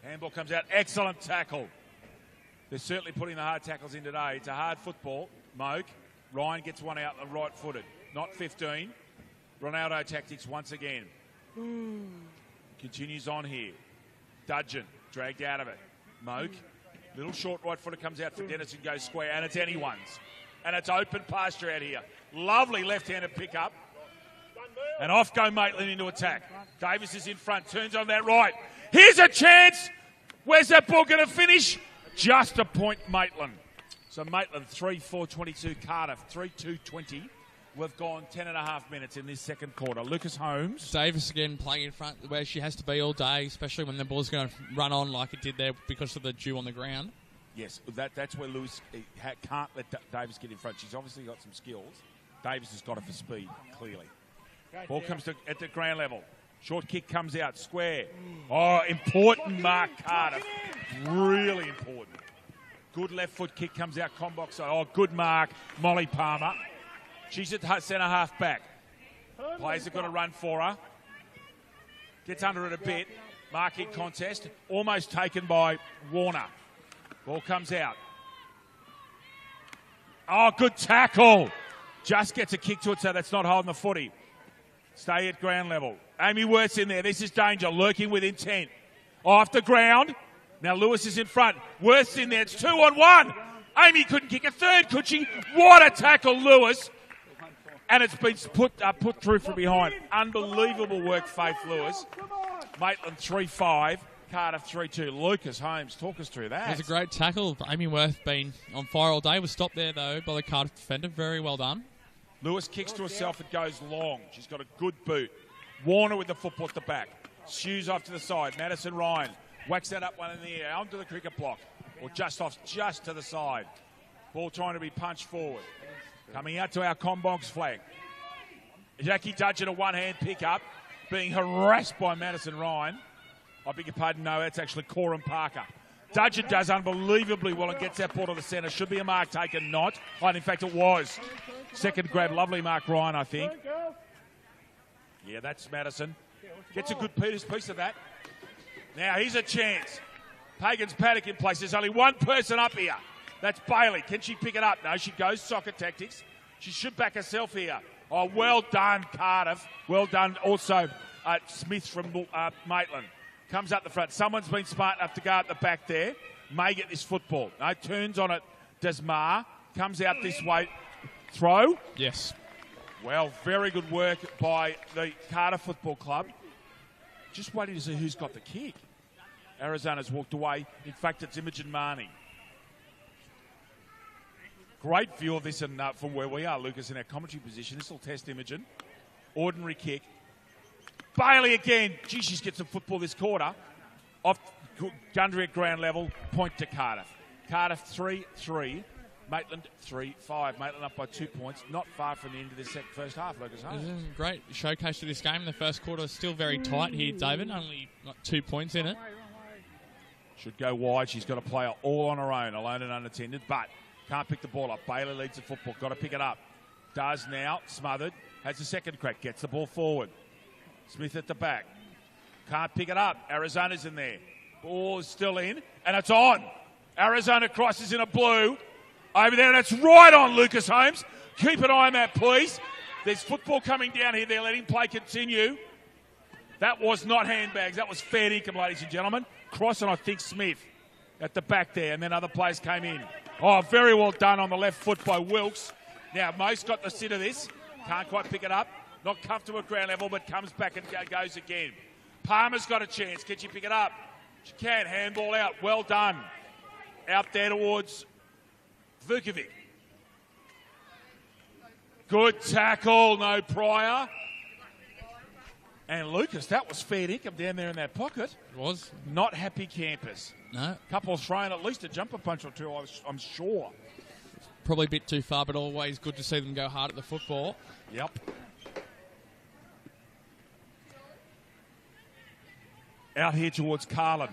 Handball comes out. Excellent tackle. They're certainly putting the hard tackles in today. It's a hard football. Moke. Ryan gets one out right-footed. Not 15. Ronaldo tactics once again. Continues on here. Dudgeon dragged out of it. Moke. Little short right-footer comes out for Dennis and goes square. And it's anyone's. And it's open pasture out here. Lovely left-handed pick-up. And off go Maitland into attack. Davis is in front, turns on that right. Here's a chance. Where's that ball going to finish? Just a point, Maitland. So Maitland 3-4-22, Cardiff 3-2-20. We've gone 10.5 minutes in this second quarter. Lucas Holmes. Davis again playing in front where she has to be all day, especially when the ball's going to run on like it did there because of the dew on the ground. Yes, that's where Lewis can't let Davis get in front. She's obviously got some skills. Davis has got it for speed, clearly. Ball comes at the ground level. Short kick comes out, square. Oh, important mark, Cardiff. Really important. Good left foot kick comes out, Combox. Oh, good mark, Molly Palmer. She's at centre half back. Players have got to run for her. Gets under it a bit. Marking contest. Almost taken by Warner. Ball comes out. Oh, good tackle. Just gets a kick to it, so that's not holding the footy. Stay at ground level. Amy Worth's in there. This is danger. Lurking with intent. Off the ground. Now Lewis is in front. Worth's in there. It's 2-on-1. Amy couldn't kick a third, could she? What a tackle, Lewis. And it's been put through from behind. Unbelievable work, Faith Lewis. Maitland 3-5. Cardiff 3-2. Lucas Holmes, talk us through that. It was a great tackle. Amy Worth been on fire all day. Was stopped there, though, by the Cardiff defender. Very well done. Lewis kicks to herself. It goes long. She's got a good boot. Warner with the football at the back. Shoes off to the side. Madison Ryan whacks that up one in the air. Onto the cricket block. Or just off, just to the side. Ball trying to be punched forward. Coming out to our Combonks flag. Jackie Dudgeon, a one-hand pick-up. Being harassed by Madison Ryan. I beg your pardon, no, that's actually Coram Parker. Dudgeon does unbelievably well and gets that ball to the centre. Should be a mark taken, not. Oh, and in fact, it was. Second grab, lovely mark, Ryan, I think. Yeah, that's Madison. Gets a good piece of that. Now, here's a chance. Pagan's paddock in place. There's only one person up here. That's Bailey. Can she pick it up? No, she goes soccer tactics. She should back herself here. Oh, well done, Cardiff. Well done also Smith from Maitland. Comes up the front. Someone's been smart enough to go at the back there. May get this football. No, turns on it. Desmar comes out this way. Throw. Yes. Well, very good work by the Cardiff Football Club. Just waiting to see who's got the kick. Arizona's walked away. In fact, it's Imogen Marnie. Great view of this and from where we are, Lucas, in our commentary position. This will test Imogen. Ordinary kick. Bailey again. Gee, she's get some football this quarter. Off Gundry at ground level. Point to Cardiff. Cardiff 3-3. Maitland 3-5. Maitland up by 2 points. Not far from the end of this first half, Lucas. This is a great showcase to this game. The first quarter is still very tight here, David. Only got 2 points in it. Should go wide. She's got to play all on her own, alone and unattended, but can't pick the ball up. Bailey leads the football. Got to pick it up. Does now. Smothered. Has a second crack. Gets the ball forward. Smith at the back. Can't pick it up. Arizona's in there. Ball is still in, and it's on. Arizona crosses in a blue. Over there, and it's right on, Lucas Holmes. Keep an eye on that, please. There's football coming down here. They're letting play continue. That was not handbags. That was fair income, ladies and gentlemen. Cross, and I think Smith at the back there, and then other players came in. Oh, very well done on the left foot by Wilkes. Now, Most got the sit of this. Can't quite pick it up. Not comfortable at ground level, but comes back and goes again. Palmer's got a chance. Can she pick it up? She can. Handball out. Well done. Out there towards Vukovic. Good tackle. No prior. And Lucas, that was fair income down there in that pocket. It was. Not happy campers. No. Couple throwing at least a jumper punch or two, I'm sure. Probably a bit too far, but always good to see them go hard at the football. Yep. Out here towards Carlin.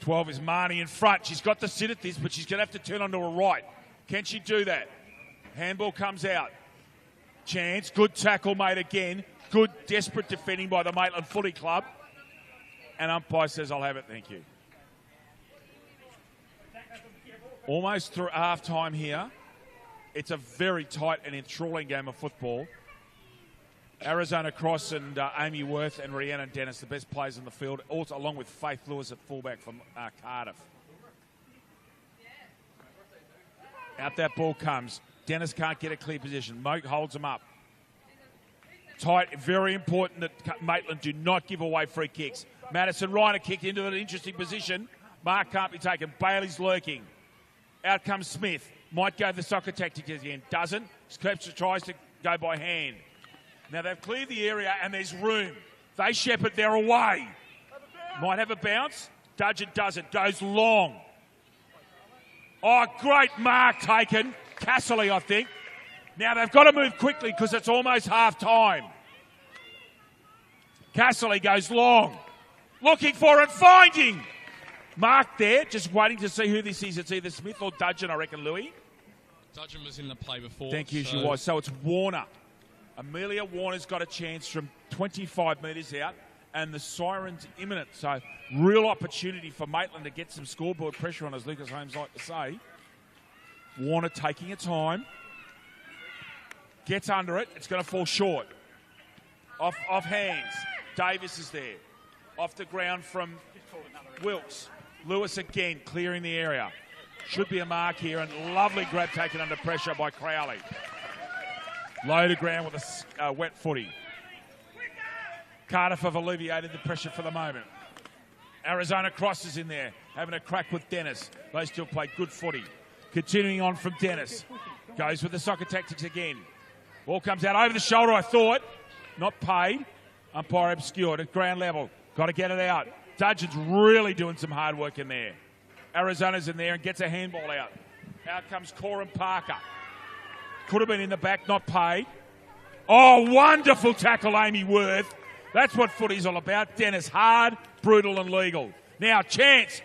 12 is Marnie in front. She's got to sit at this, but she's going to have to turn onto her right. Can she do that? Handball comes out. Chance. Good tackle made again. Good, desperate defending by the Maitland Footy Club. And umpire says, I'll have it, thank you. Almost through half-time here. It's a very tight and enthralling game of football. Arizona Cross and Amy Worth and Rhiannon Dennis, the best players in the field, also along with Faith Lewis at fullback from Cardiff. Out that ball comes. Dennis can't get a clear position. Moke holds him up. Tight, very important that Maitland do not give away free kicks. Madison Reiner kicked into an interesting position. Mark can't be taken. Bailey's lurking. Out comes Smith. Might go the soccer tactics again. Doesn't. Scripps tries to go by hand. Now they've cleared the area and there's room. They shepherd, they're away. Might have a bounce. Dudgeon doesn't. Goes long. Oh, great mark taken. Casserly, I think. Now they've got to move quickly because it's almost half time. Casserly goes long. Looking for it, finding. Mark there, just waiting to see who this is. It's either Smith or Dudgeon, I reckon, Louis. Dudgeon was in the play before. Thank you, she was. So it's Warner. Amelia Warner's got a chance from 25 metres out, and the siren's imminent. So real opportunity for Maitland to get some scoreboard pressure on, as Lucas Holmes like to say. Warner taking its time. Gets under it. It's going to fall short. Off hands. Davis is there. Off the ground from Wilkes. Lewis again clearing the area. Should be a mark here, and lovely grab taken under pressure by Crowley. Low to ground with a wet footy. Cardiff have alleviated the pressure for the moment. Arizona Cross is in there, having a crack with Dennis. They still play good footy. Continuing on from Dennis. Goes with the soccer tactics again. Ball comes out over the shoulder, I thought. Not paid. Umpire obscured at ground level. Got to get it out. Dudgeon's really doing some hard work in there. Arizona's in there and gets a handball out. Out comes Coram Parker. Could have been in the back, not paid. Oh, wonderful tackle, Amy Worth. That's what footy's all about. Dennis, hard, brutal and legal. Now, chance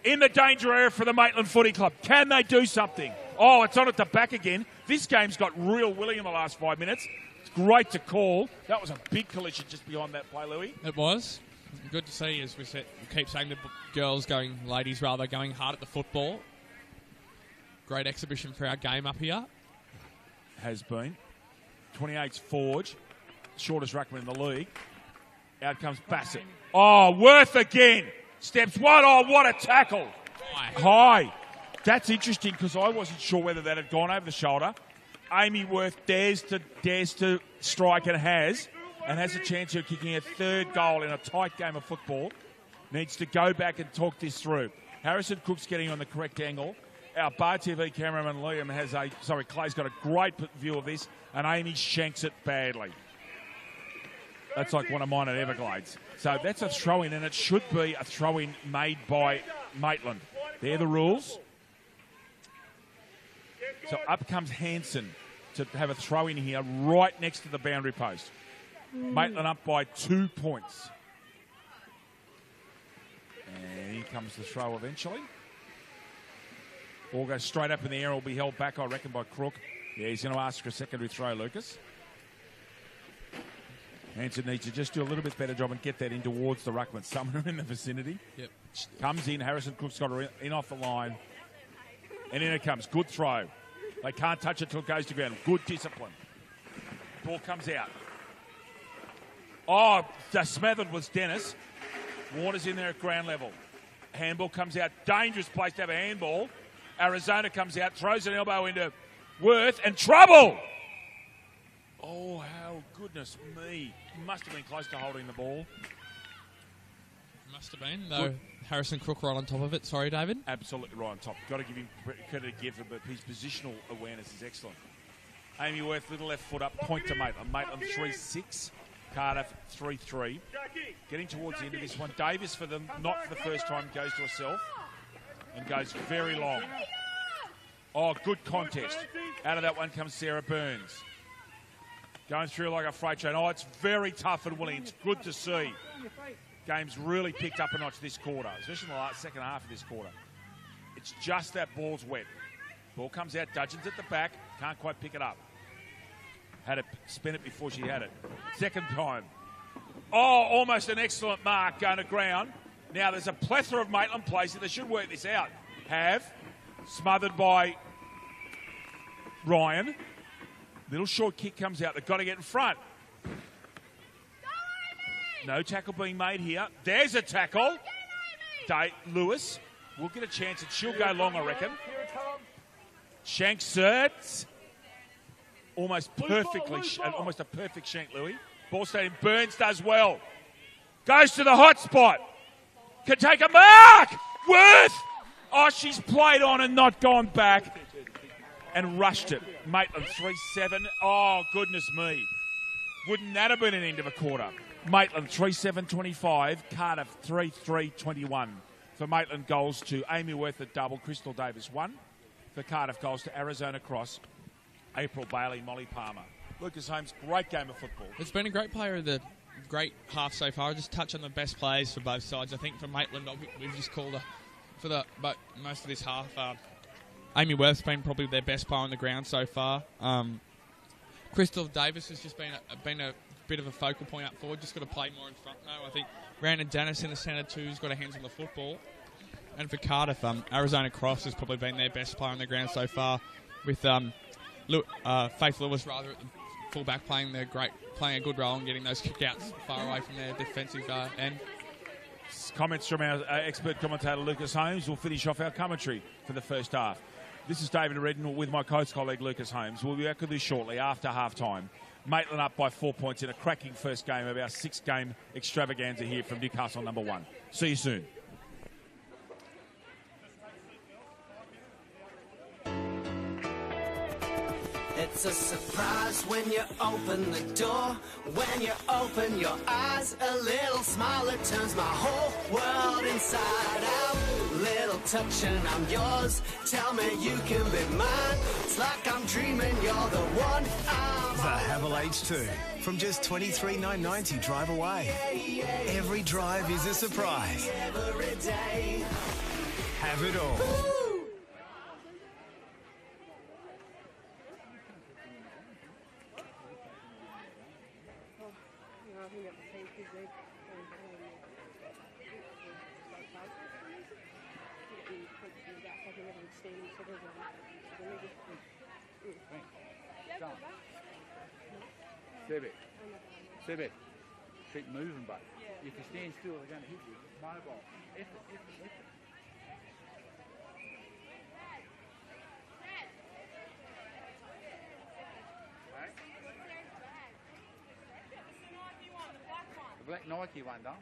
in the danger area for the Maitland Footy Club. Can they do something? Oh, it's on at the back again. This game's got real willing in the last 5 minutes. It's great to call. That was a big collision just beyond that play, Louis. It was. Good to see, as we keep saying, the ladies rather, going hard at the football. Great exhibition for our game up here. Has been. 28's Forge. Shortest ruckman in the league. Out comes Bassett. Oh, Worth again. Steps one. Oh, what a tackle. High. That's interesting because I wasn't sure whether that had gone over the shoulder. Amy Worth dares to strike and has a chance of kicking a third goal in a tight game of football. Needs to go back and talk this through. Harrison Cook's getting on the correct angle. Our Bar TV cameraman Liam Clay's got a great view of this, and Amy shanks it badly. That's like one of mine at Everglades. So that's a throw-in, and it should be a throw-in made by Maitland. They're the rules. So up comes Hansen to have a throw-in here right next to the boundary post. Maitland up by 2 points. And here comes the throw eventually. Ball goes straight up in the air. Will be held back, I reckon, by Crook. Yeah, he's going to ask for a secondary throw, Lucas. Hansen needs to just do a little bit better job and get that in towards the ruckman. Someone in the vicinity. Yep. Comes in. Harrison Cook's got her in off the line. And in it comes. Good throw. They can't touch it till it goes to ground. Good discipline. Ball comes out. Oh, the smothered was Dennis. Warner's in there at ground level. Handball comes out. Dangerous place to have a handball. Arizona comes out, throws an elbow into Worth, and trouble! Oh, how goodness me. Must have been close to holding the ball. Must have been, though. Harrison Crook right on top of it. Sorry, David. Absolutely right on top. Got to give him credit to give him, but his positional awareness is excellent. Amy Worth, little left foot up, point to Maitland. Maitland 3-6, Cardiff 3-3. Getting towards the end of this one. Davis for them, not for the first time, goes to herself and goes very long. Oh, good contest. Out of that one comes Sarah Burns. Going through like a freight train. Oh, it's very tough and willing. It's good to see. Game's really picked up a notch this quarter, especially in the second half of this quarter. It's just that ball's wet. Ball comes out. Dudgeon's at the back. Can't quite pick it up. Had to spin it before she had it. Second time. Oh, almost an excellent mark going to ground. Now there's a plethora of Maitland plays that they should work this out. Have. Smothered by Ryan. Little short kick comes out. They've got to get in front. No tackle being made here. There's a tackle. Lewis will get a chance and she'll go long, I reckon. Shanks it. Almost perfectly, almost a perfect shank, Louis. Ball stayed in. Burns does well. Goes to the hot spot. Can take a mark. Worth. Oh, she's played on and not gone back. And rushed it. Maitland 3-7. Oh, goodness me. Wouldn't that have been an end of a quarter? Maitland 3-7-25. Cardiff 3-3-21. For Maitland, goals to Amy Worth at double. Crystal Davis 1. For Cardiff, goals to Arizona Cross, April Bailey, Molly Palmer. Lucas Holmes, great game of football. It's been a great player of the great half so far. I'll just touch on the best players for both sides. I think for Maitland, we've just called her for most of this half. Amy Worth's been probably their best player on the ground so far. Crystal Davis has just been a bit of a focal point up forward. Just got to play more in front now. I think Brandon Dennis in the centre too has got a hands on the football. And for Cardiff, Arizona Cross has probably been their best player on the ground so far, with Faith Lewis rather at the fullback playing a good role and getting those kickouts far away from their defensive end. Comments from our expert commentator Lucas Holmes will finish off our commentary for the first half. This is David Redden with my coach colleague Lucas Holmes. We'll be back with you shortly after half-time. Maitland up by 4 points in a cracking first game of our 6-game extravaganza here from Newcastle number 1. See you soon. It's a surprise when you open the door. When you open your eyes, a little smile, it turns my whole world inside out. Little touch and I'm yours. Tell me you can be mine. It's like I'm dreaming you're the one The Havel H2 from just $23,990 drive away. Every drive is a surprise. every day. Have it all. Sebi, keep moving, but if you stand still, they're going to hit you. Mobile. Effort. The black Nike one, don't.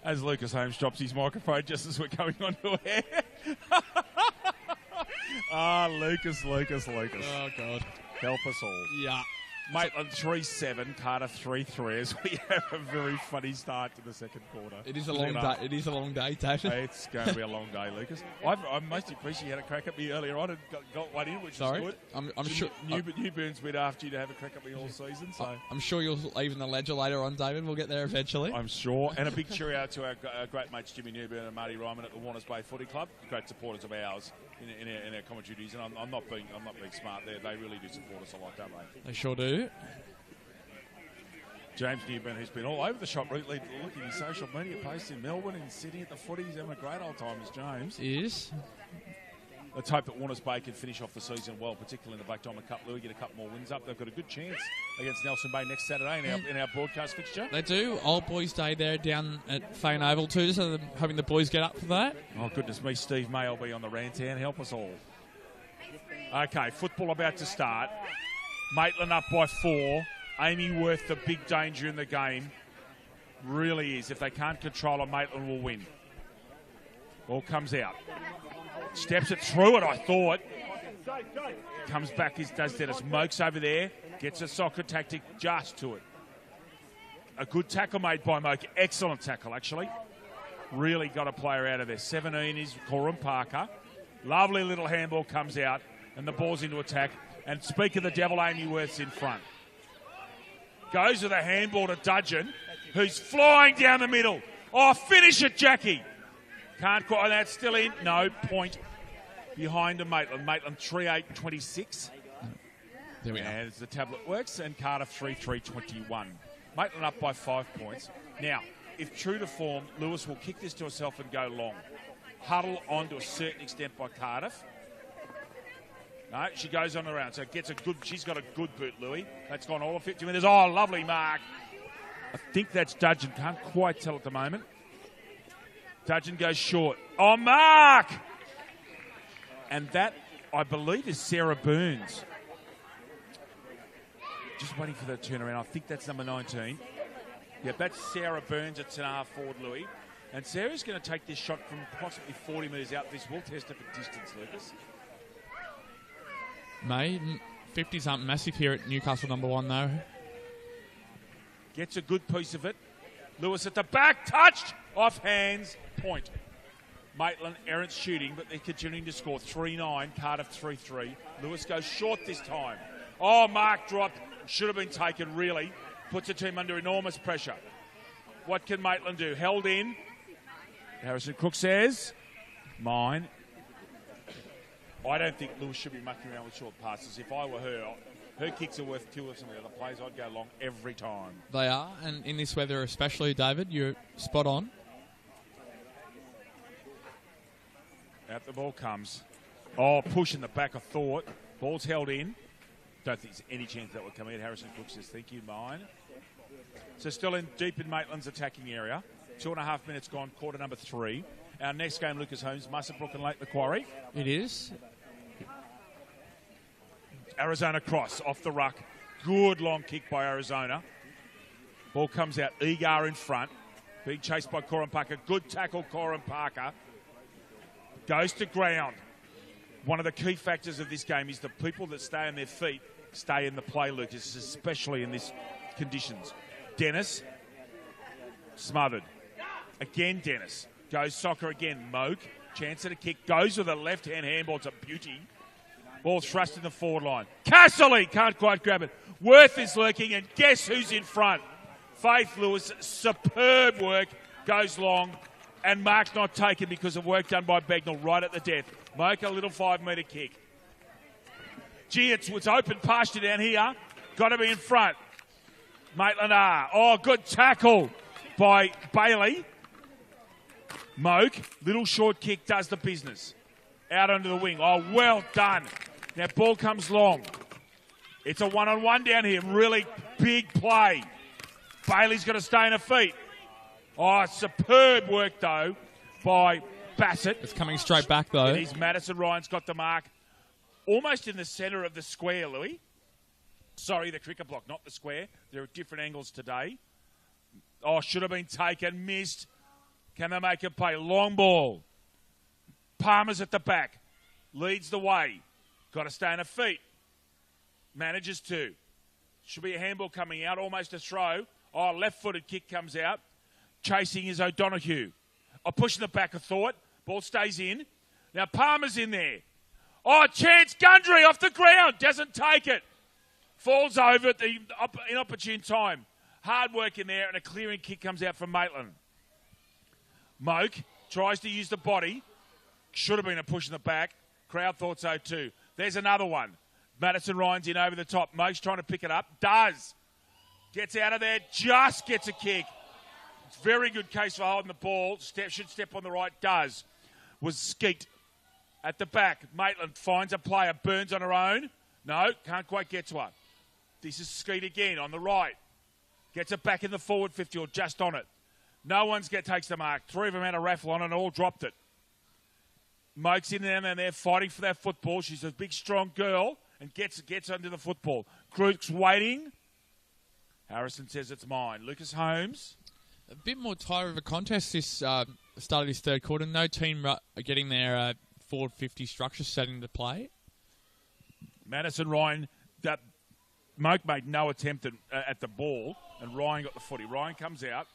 As Lucas Holmes drops his microphone just as we're going on to air. Lucas. Oh, God. Help us all. Yeah. Maitland 3-7, Cardiff 3-3 as we have a very funny start to the second quarter. It is a long day. It is a long day, David. It's going to be a long day, Lucas. I most appreciate you had a crack at me earlier on and got one in, which is good. I'm sure. Newburn's been after you to have a crack at me all season, so I'm sure you'll even the ledger later on, David. We'll get there eventually. I'm sure. And a big cheerio out to our great mates Jimmy Newburn and Marty Ryman at the Warners Bay Footy Club, great supporters of ours in our commentary duties. And I'm not being smart there. They really do support us a lot, don't they? They sure do. James Newburn, who's been all over the shop recently, looking at his social media posts in Melbourne and Sydney at the footy. He's having a great old time, as James. Is. Let's hope that Warners Bay can finish off the season well, particularly in the Black Diamond Cup. Louis, get a couple more wins up. They've got a good chance against Nelson Bay next Saturday in our broadcast fixture. They do. Old Boys Day there down at Fane Oval too, so I'm hoping the boys get up for that. Oh, goodness me. Steve May will be on the Rantan. Help us all. Okay, football about to start. Maitland up by 4. Amy Worth, the big danger in the game, really is. If they can't control it, Maitland will win. Ball comes out. Steps it through it, I thought. Comes back, does Dennis. Mokes over there. Gets a soccer tactic just to it. A good tackle made by Moke. Excellent tackle, actually. Really got a player out of there. 17 is Coram Parker. Lovely little handball comes out, and the ball's into attack. And speak of the devil, Amy Worth's in front. Goes with a handball to Dudgeon, who's flying down the middle. Oh, finish it, Jackie. Can't quite. That's still in. No, point behind to Maitland. Maitland 3-8-26. There we are. As the tablet works, and Cardiff 3-3-21. Maitland up by 5 points. Now, if true to form, Lewis will kick this to herself and go long. Huddle on to a certain extent by Cardiff. No, she goes on around, so she's got a good boot, Louis. That's gone all of 50 minutes. Oh, lovely mark. I think that's Dudgeon. Can't quite tell at the moment. Dudgeon goes short. Oh, mark! And that, I believe, is Sarah Burns. Just waiting for the turnaround. I think that's number 19. Yeah, that's Sarah Burns at centre forward, Louis. And Sarah's going to take this shot from approximately 40 metres out. This will test it for distance, Lucas. May 50s aren't massive here at Newcastle number 1 though. Gets a good piece of it. Lewis at the back, touched off hands, point. Maitland errant shooting, but they're continuing to score. 3-9, Cardiff 3-3. Lewis goes short this time. Oh, mark dropped. Should have been taken, really. Puts the team under enormous pressure. What can Maitland do? Held in. Harrison Cook says, mine. I don't think Lewis should be mucking around with short passes. If I were her kicks are worth 2 of some of the other plays. I'd go long every time. They are, and in this weather especially, David, you're spot on. Out the ball comes. Oh, push in the back, I thought. Ball's held in. Don't think there's any chance that would come in. Harrison Cook says, thank you, mine. So still deep in Maitland's attacking area. 2.5 minutes gone, quarter number 3. Our next game, Lucas Holmes, Musselbrook and Lake Macquarie. It is. Arizona cross off the ruck. Good long kick by Arizona. Ball comes out. Egar in front. Being chased by Coram Parker. Good tackle, Coram Parker. Goes to ground. One of the key factors of this game is the people that stay on their feet stay in the play, Lucas, especially in these conditions. Dennis. Smothered. Again, Dennis. Goes soccer again. Moke. Chance at a kick. Goes with a left-hand handball. It's a beauty. Ball thrust in the forward line. Casserly can't quite grab it. Worth is lurking, and guess who's in front? Faith Lewis. Superb work. Goes long, and mark's not taken because of work done by Begnell right at the death. Moke a little 5-metre kick. Gee, it's open pasture down here. Got to be in front. Maitland R. Oh, good tackle by Bailey. Moke, little short kick, does the business. Out onto the wing. Oh, well done. Now, ball comes long. It's a one-on-one down here. Really big play. Bailey's got to stay on her feet. Oh, superb work, though, by Bassett. It's coming straight back, though. It is Madison Ryan's got the mark. Almost in the centre of the square, Louis. Sorry, the cricket block, not the square. There are different angles today. Oh, should have been taken. Missed. Can they make it pay? Long ball. Palmer's at the back. Leads the way. Got to stay on her feet. Manages to. Should be a handball coming out. Almost a throw. Oh, left-footed kick comes out. Chasing is O'Donoghue. Pushing the back, I thought. Ball stays in. Now Palmer's in there. Oh, chance. Gundry off the ground. Doesn't take it. Falls over at the inopportune time. Hard work in there, and a clearing kick comes out from Maitland. Moke tries to use the body. Should have been a push in the back. Crowd thought so too. There's another one. Madison Ryan's in over the top. Moke's trying to pick it up. Does. Gets out of there. Just gets a kick. It's a very good case for holding the ball. Should step on the right. Does. Was Skeet at the back. Maitland finds a player. Burns on her own. No, can't quite get to her. This is Skeet again on the right. Gets it back in the forward 50 or just on it. No one's takes the mark. Three of them had a raffle on and all dropped it. Moke's in there and they're fighting for that football. She's a big, strong girl and gets under the football. Crook's waiting. Harrison says it's mine. Lucas Holmes. A bit more tighter of a contest this start of this third quarter. No team are getting their forward 50 structure set into play. Madison Ryan, Moke made no attempt at the ball, and Ryan got the footy. Ryan comes out.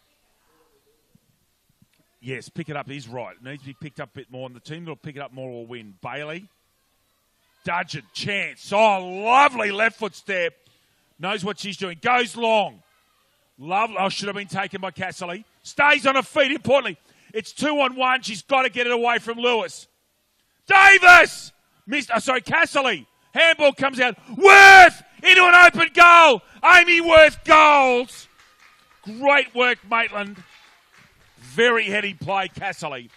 Yes, pick it up. He's right. It needs to be picked up a bit more, and the team that will pick it up more will win. Bailey. Dudgeon. Chance. Oh, lovely left foot step. Knows what she's doing. Goes long. Lovely. Oh, should have been taken by Casserly. Stays on her feet, importantly. It's 2-on-1. She's got to get it away from Lewis. Davis! Missed. Casserly. Handball comes out. Worth! Into an open goal. Amy Worth goals. Great work, Maitland. Very heady play, Casserly.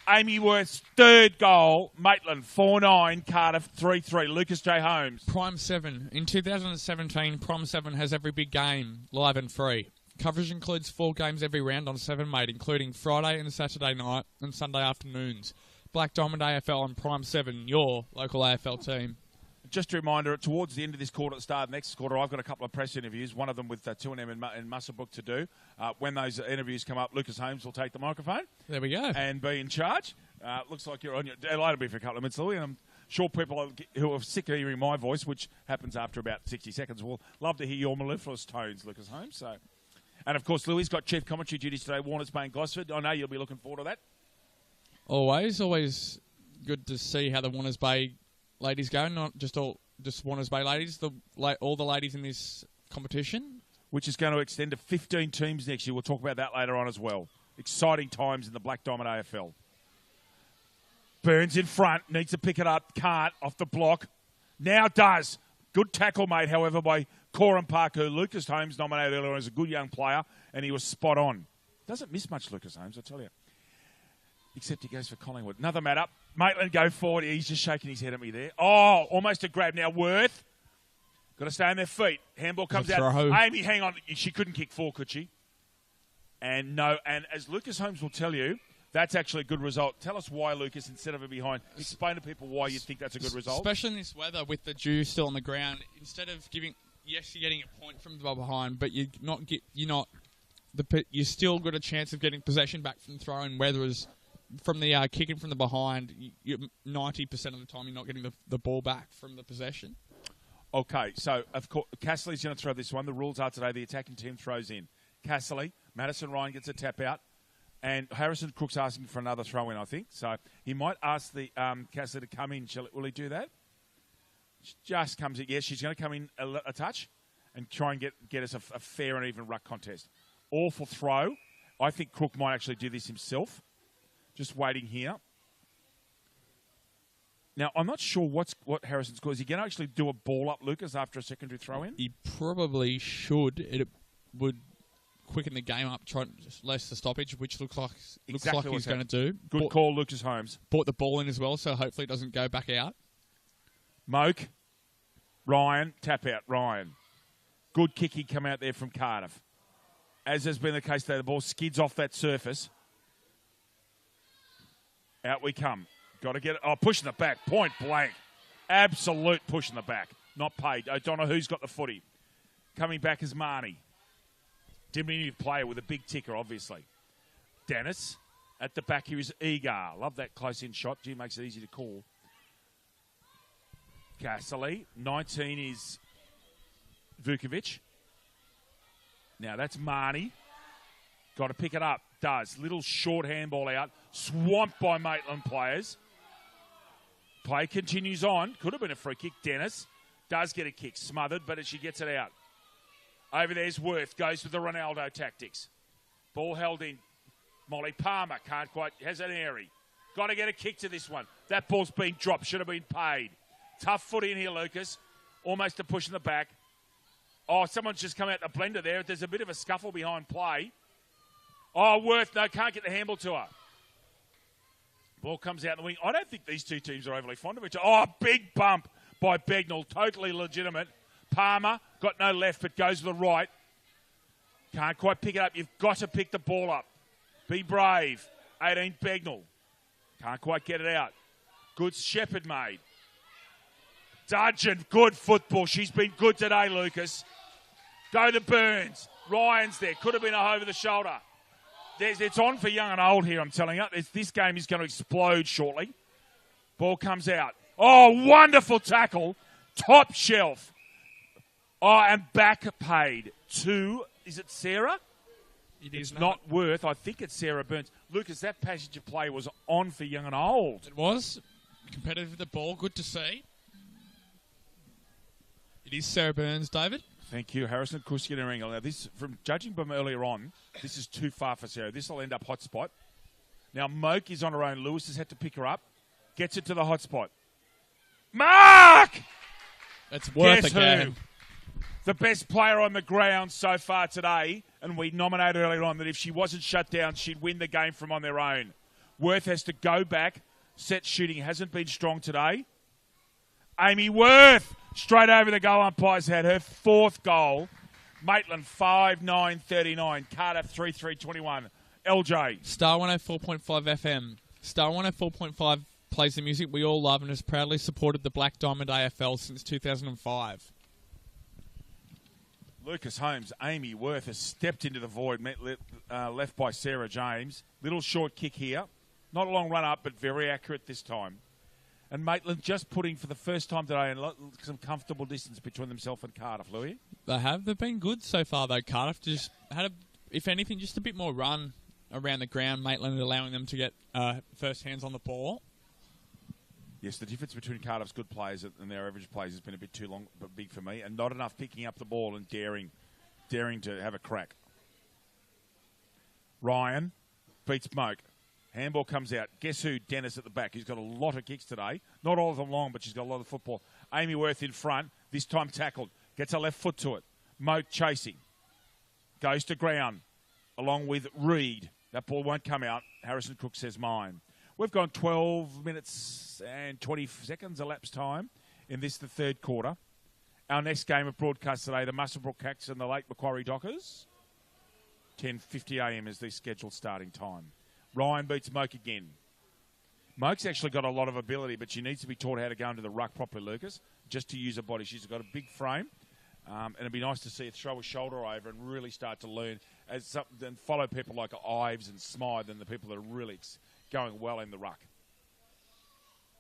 Amy Worth's third goal. Maitland, 4-9. Cardiff, 3-3. Lucas J. Holmes. Prime 7. In 2017, Prime 7 has every big game live and free. Coverage includes 4 games every round on 7, mate, including Friday and Saturday night and Sunday afternoons. Black Diamond AFL on Prime 7, your local AFL team. Just a reminder, towards the end of this quarter, at the start of next quarter, I've got a couple of press interviews, one of them with 2M and Musselbrook to do. When those interviews come up, Lucas Holmes will take the microphone. There we go. And be in charge. Looks like you're on your... It'll be for a couple of minutes, Louis, and I'm sure people who are sick of hearing my voice, which happens after about 60 seconds, will love to hear your mellifluous tones, Lucas Holmes. So, and, of course, Louis got chief commentary duties today, Warners Bay and Gosford. I know you'll be looking forward to that. Always good to see how the Warners Bay ladies go, not just Warners Bay ladies, all the ladies in this competition. Which is going to extend to 15 teams next year. We'll talk about that later on as well. Exciting times in the Black Diamond AFL. Burns in front, needs to pick it up, can't, off the block. Now does. Good tackle made, however, by Coram Parker, who Lucas Holmes nominated earlier on as a good young player, and he was spot on. Doesn't miss much, Lucas Holmes, I tell you. Except he goes for Collingwood. Another mat up. Maitland go forward. He's just shaking his head at me there. Oh, almost a grab now. Worth. Got to stay on their feet. Handball comes out. Amy, hang on. She couldn't kick 4, could she? And no. And as Lucas Holmes will tell you, that's actually a good result. Tell us why, Lucas, instead of it behind. Explain to people why you think that's a good result. Especially in this weather with the dew still on the ground. Instead of giving, yes, you're getting a point from the behind, but you still got a chance of getting possession back from throw-in, whether it's from the kicking from the behind. 90% of the time you're not getting the ball back from the possession. Okay, so of course Casserly's going to throw this one. The rules are today the attacking team throws in. Casserly, Madison Ryan gets a tap out, and Harrison Crook's asking for another throw in, I think. So he might ask the Casserly to come in. Will he do that? She just comes in. Yes, she's going to come in a touch and try and get us a fair and even ruck contest. Awful throw. I think Crook might actually do this himself. Just waiting here. Now, I'm not sure what Harrison's call. Is he going to actually do a ball up, Lucas, after a secondary throw-in? He probably should. It would quicken the game up, try less the stoppage, which looks like he's going to do. Good call, Lucas Holmes. Brought the ball in as well, so hopefully it doesn't go back out. Moke. Ryan. Tap out. Ryan. Good kicking come out there from Cardiff. As has been the case today, the ball skids off that surface. Out we come. Got to get it. Oh, pushing the back. Point blank. Absolute push in the back. Not paid. O'Donoghue's got the footy. Coming back is Marnie. Diminutive player with a big ticker, obviously. Dennis. At the back here is Egar. Love that close-in shot. Gee, makes it easy to call. Cassidy. 19 is Vukovic. Now that's Marnie. Got to pick it up. Does. Little short handball out. Swamped by Maitland players. Play continues on. Could have been a free kick. Dennis does get a kick. Smothered, but she gets it out. Over there's Worth. Goes with the Ronaldo tactics. Ball held in. Molly Palmer can't quite. Has an airy. Got to get a kick to this one. That ball's been dropped. Should have been paid. Tough foot in here, Lucas. Almost a push in the back. Oh, someone's just come out the blender there. There's a bit of a scuffle behind play. Oh, Worth, no, can't get the handle to her. Ball comes out in the wing. I don't think these two teams are overly fond of each other. Oh, big bump by Begnell. Totally legitimate. Palmer, got no left, but goes to the right. Can't quite pick it up. You've got to pick the ball up. Be brave. 18, Begnell. Can't quite get it out. Good Shepherd made. Dudgeon, good football. She's been good today, Lucas. Go to Burns. Ryan's there. Could have been a over the shoulder. It's on for young and old here, I'm telling you. This game is going to explode shortly. Ball comes out. Oh, wonderful tackle. Top shelf. Oh, and back paid to, is it Sarah? It's not Worth. I think it's Sarah Burns. Lucas, that passage of play was on for young and old. It was. Competitive with the ball. Good to see. It is Sarah Burns, David. Thank you, Harrison. Kuski and Ringel. Now, this, from judging from earlier on, this is too far for Sarah. This will end up hot spot. Now, Moke is on her own. Lewis has had to pick her up. Gets it to the hot spot. Mark! It's Worth Guess again. who? The best player on the ground so far today, and we nominated earlier on that if she wasn't shut down, she'd win the game from on their own. Worth has to go back. Set shooting hasn't been strong today. Amy Worth, straight over the goal umpire's head, her fourth goal. Maitland, 5-9-39. Cardiff, 3-3-21. LJ. Star 104.5 FM. Star 104.5 plays the music we all love and has proudly supported the Black Diamond AFL since 2005. Lucas Holmes, Amy Worth has stepped into the void, left by Sarah James. Little short kick here. Not a long run up, but very accurate this time. And Maitland just putting for the first time today some comfortable distance between themselves and Cardiff, Louis. They have. They've been good so far, though. Cardiff just had, if anything, just a bit more run around the ground. Maitland allowing them to get first hands on the ball. Yes, the difference between Cardiff's good players and their average players has been a bit too long, but big for me, and not enough picking up the ball and daring to have a crack. Ryan beats Moke. Handball comes out. Guess who? Dennis at the back. He's got a lot of kicks today. Not all of them long, but she's got a lot of football. Amy Worth in front. This time tackled. Gets her left foot to it. Moke chasing. Goes to ground along with Reed. That ball won't come out. Harrison Cook says mine. We've gone 12 minutes and 20 seconds elapsed time in this, the third quarter. Our next game of broadcast today, the Muswellbrook Cats and the Lake Macquarie Dockers. 10:50 a.m. is the scheduled starting time. Ryan beats Moke again. Moke's actually got a lot of ability, but she needs to be taught how to go into the ruck properly, Lucas, just to use her body. She's got a big frame, and it'd be nice to see her throw a shoulder over and really start to learn and follow people like Ives and Smythe and the people that are really going well in the ruck.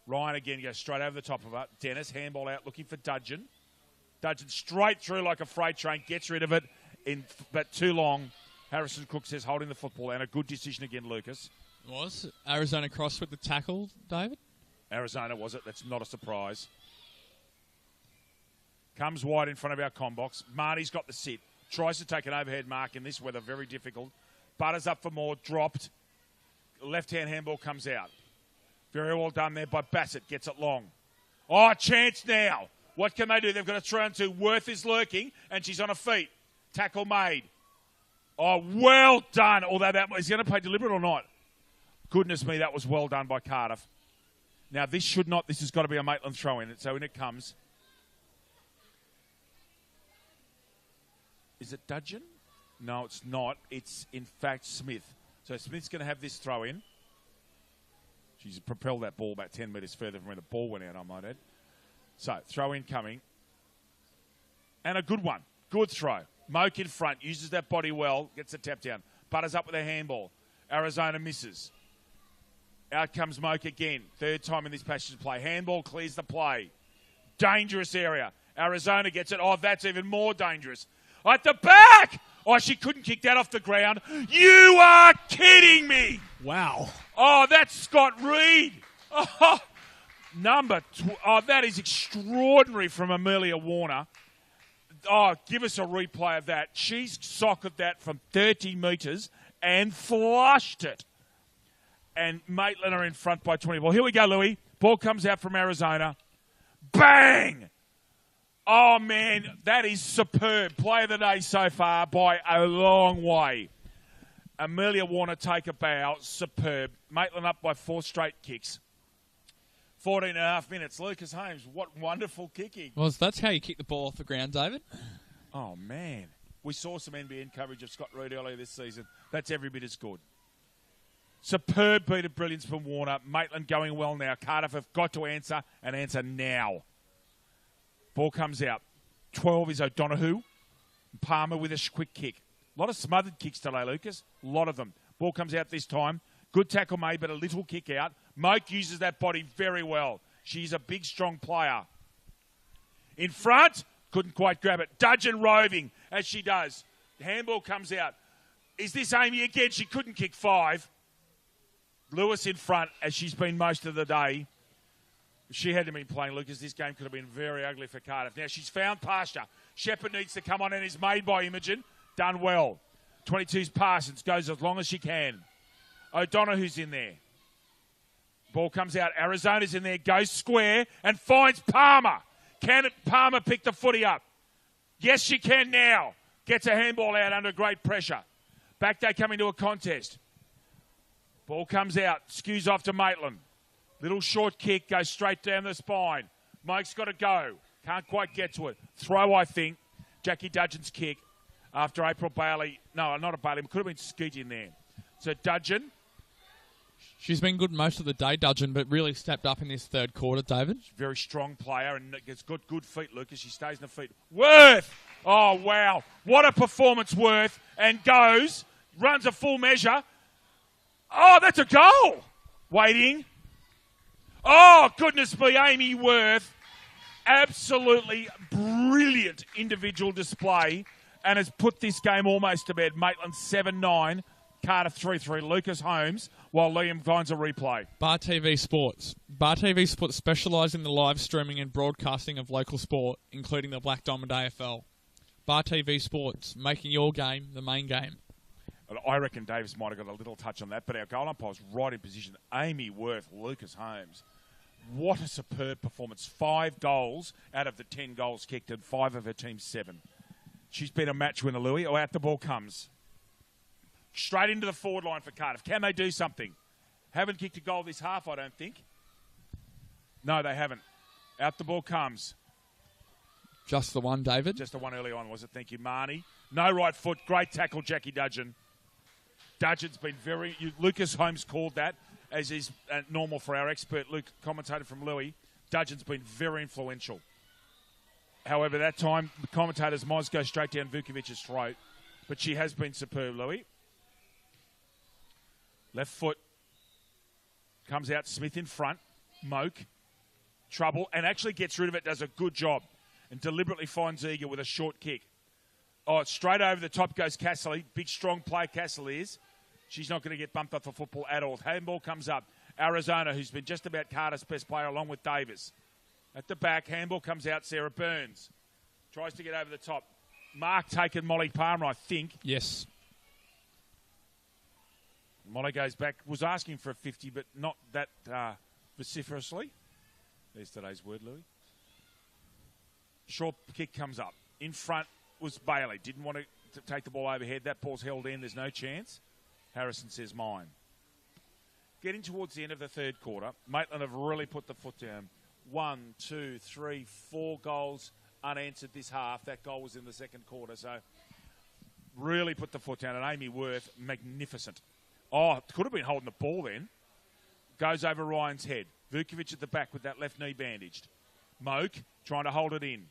Ryan again goes straight over the top of her. Dennis, handball out, looking for Dudgeon. Dudgeon straight through like a freight train, gets rid of it, but too long. Harrison Cook says holding the football, and a good decision again, Lucas. Was Arizona Cross with the tackle, David? Arizona, was it? That's not a surprise. Comes wide in front of our combox. Marnie's got the sit. Tries to take an overhead mark in this weather, very difficult. Butters up for more, dropped. Left-hand handball comes out. Very well done there by Bassett. Gets it long. Oh, chance now. What can they do? They've got to try and do. Worth is lurking, and she's on her feet. Tackle made. Oh, well done. Although that is going to play deliberate or not? Goodness me, that was well done by Cardiff. Now, this has got to be a Maitland throw-in. So in it comes. Is it Dudgeon? No, it's not. It's, in fact, Smith. So Smith's going to have this throw-in. She's propelled that ball about 10 metres further from where the ball went out, I might add. So, throw-in coming. And a good one. Good throw. Moke in front. Uses that body well. Gets a tap down. Butters up with a handball. Arizona misses. Out comes Moke again. Third time in this passage of play. Handball clears the play. Dangerous area. Arizona gets it. Oh, that's even more dangerous. At the back! Oh, she couldn't kick that off the ground. You are kidding me! Wow. Oh, that's Scott Reed. Oh, that is extraordinary from Amelia Warner. Oh, give us a replay of that. She's socketed that from 30 metres and flushed it. And Maitland are in front by 20. Well, here we go, Louis. Ball comes out from Arizona. Bang! Oh, man, that is superb. Play of the day so far by a long way. Amelia Warner take a bow. Superb. Maitland up by 4 straight kicks. 14 and a half minutes. Lucas Holmes, what wonderful kicking. Well, that's how you kick the ball off the ground, David. Oh, man. We saw some NBN coverage of Scott Reed earlier this season. That's every bit as good. Superb beat of brilliance from Warner. Maitland going well now. Cardiff have got to answer, and answer now. Ball comes out. 12 is O'Donoghue. Palmer with a quick kick. A lot of smothered kicks today, Lucas. A lot of them. Ball comes out this time. Good tackle made, but a little kick out. Moke uses that body very well. She's a big, strong player. In front, couldn't quite grab it. Dudgeon roving, as she does. The handball comes out. Is this Amy again? She couldn't kick 5. Lewis in front, as she's been most of the day. She hadn't been playing, Lucas. This game could have been very ugly for Cardiff. Now, she's found pasture. Shepherd needs to come on and is made by Imogen. Done well. 22's Parsons goes as long as she can. O'Donoghue's in there. Ball comes out. Arizona's in there. Goes square and finds Palmer. Can Palmer pick the footy up? Yes, she can now. Gets a handball out under great pressure. Back they come into a contest. Ball comes out. Skews off to Maitland. Little short kick. Goes straight down the spine. Mike's got to go. Can't quite get to it. Throw, I think. Jackie Dudgeon's kick after April Bailey. No, not a Bailey. It could have been Skeet in there. So Dudgeon. She's been good most of the day, Dudgeon, but really stepped up in this third quarter, David. Very strong player and gets good feet, Lucas. She stays in the feet. Worth! Oh, wow. What a performance, Worth. And goes, runs a full measure. Oh, that's a goal. Waiting. Oh, goodness me, Amy Worth. Absolutely brilliant individual display and has put this game almost to bed. Maitland 7-9. Cardiff 3-3. Lucas Holmes, while Liam finds a replay. Bar TV Sports. Bar TV Sports specialise in the live streaming and broadcasting of local sport, including the Black Diamond AFL. Bar TV Sports, making your game the main game. I reckon Davis might have got a little touch on that, but our goal umpire was right in position. Amy Worth, Lucas Holmes. What a superb performance. 5 goals out of the 10 goals kicked and 5 of her team's 7. She's been a match winner, Louis. Oh, out the ball comes. Straight into the forward line for Cardiff. Can they do something? Haven't kicked a goal this half, I don't think. No, they haven't. Out the ball comes. Just the one, David? Just the one early on, was it? Thank you, Marnie. No right foot. Great tackle, Jackie Dudgeon. Dudgeon's been Lucas Holmes called that, as is normal for our expert Luke, commentator from Louis. Dudgeon's been very influential. However, that time, the commentator's Moz goes straight down Vukovic's throat. But she has been superb, Louis. Left foot. Comes out. Smith in front. Moke. Trouble. And actually gets rid of it. Does a good job. And deliberately finds Eager with a short kick. Oh, straight over the top goes Casserly. Big, strong play Casserly is. She's not going to get bumped up for football at all. Handball comes up. Arizona, who's been just about Carter's best player, along with Davis. At the back, handball comes out. Sarah Burns. Tries to get over the top. Mark taken Molly Palmer, I think. Yes. Molly goes back. Was asking for a 50, but not that vociferously. There's today's word, Louis. Short kick comes up. In front was Bailey. Didn't want to take the ball overhead. That ball's held in. There's no chance. Harrison says mine. Getting towards the end of the third quarter, Maitland have really put the foot down. 1, 2, 3, 4 goals unanswered this half. That goal was in the second quarter, so really put the foot down. And Amy Worth, magnificent. Oh, could have been holding the ball then. Goes over Ryan's head. Vukovic at the back with that left knee bandaged. Moke trying to hold it in.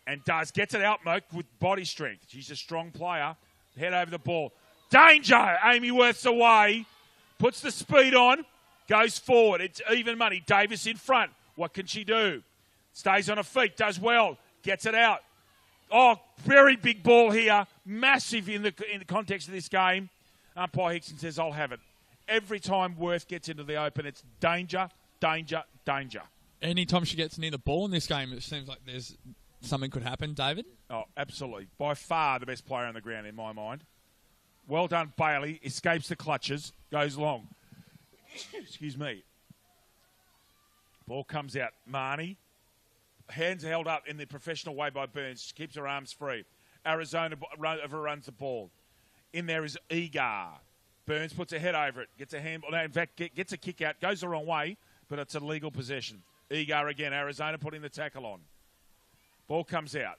And gets it out, Moke, with body strength. She's a strong player. Head over the ball. Danger! Amy Worth's away. Puts the speed on. Goes forward. It's even money. Davis in front. What can she do? Stays on her feet. Does well. Gets it out. Oh, very big ball here. Massive in the context of this game. Umpire Hickson says, I'll have it. Every time Worth gets into the open, it's danger, danger, danger. Anytime she gets near the ball in this game, it seems like there's something could happen, David. Oh, absolutely. By far the best player on the ground in my mind. Well done, Bailey. Escapes the clutches. Goes long. Excuse me. Ball comes out. Marnie. Hands held up in the professional way by Burns. She keeps her arms free. Arizona overruns the ball. In there is Egar. Burns puts her head over it. Gets a handball. No, in fact, gets a kick out. Goes the wrong way, but it's a legal possession. Egar again. Arizona putting the tackle on. Ball comes out.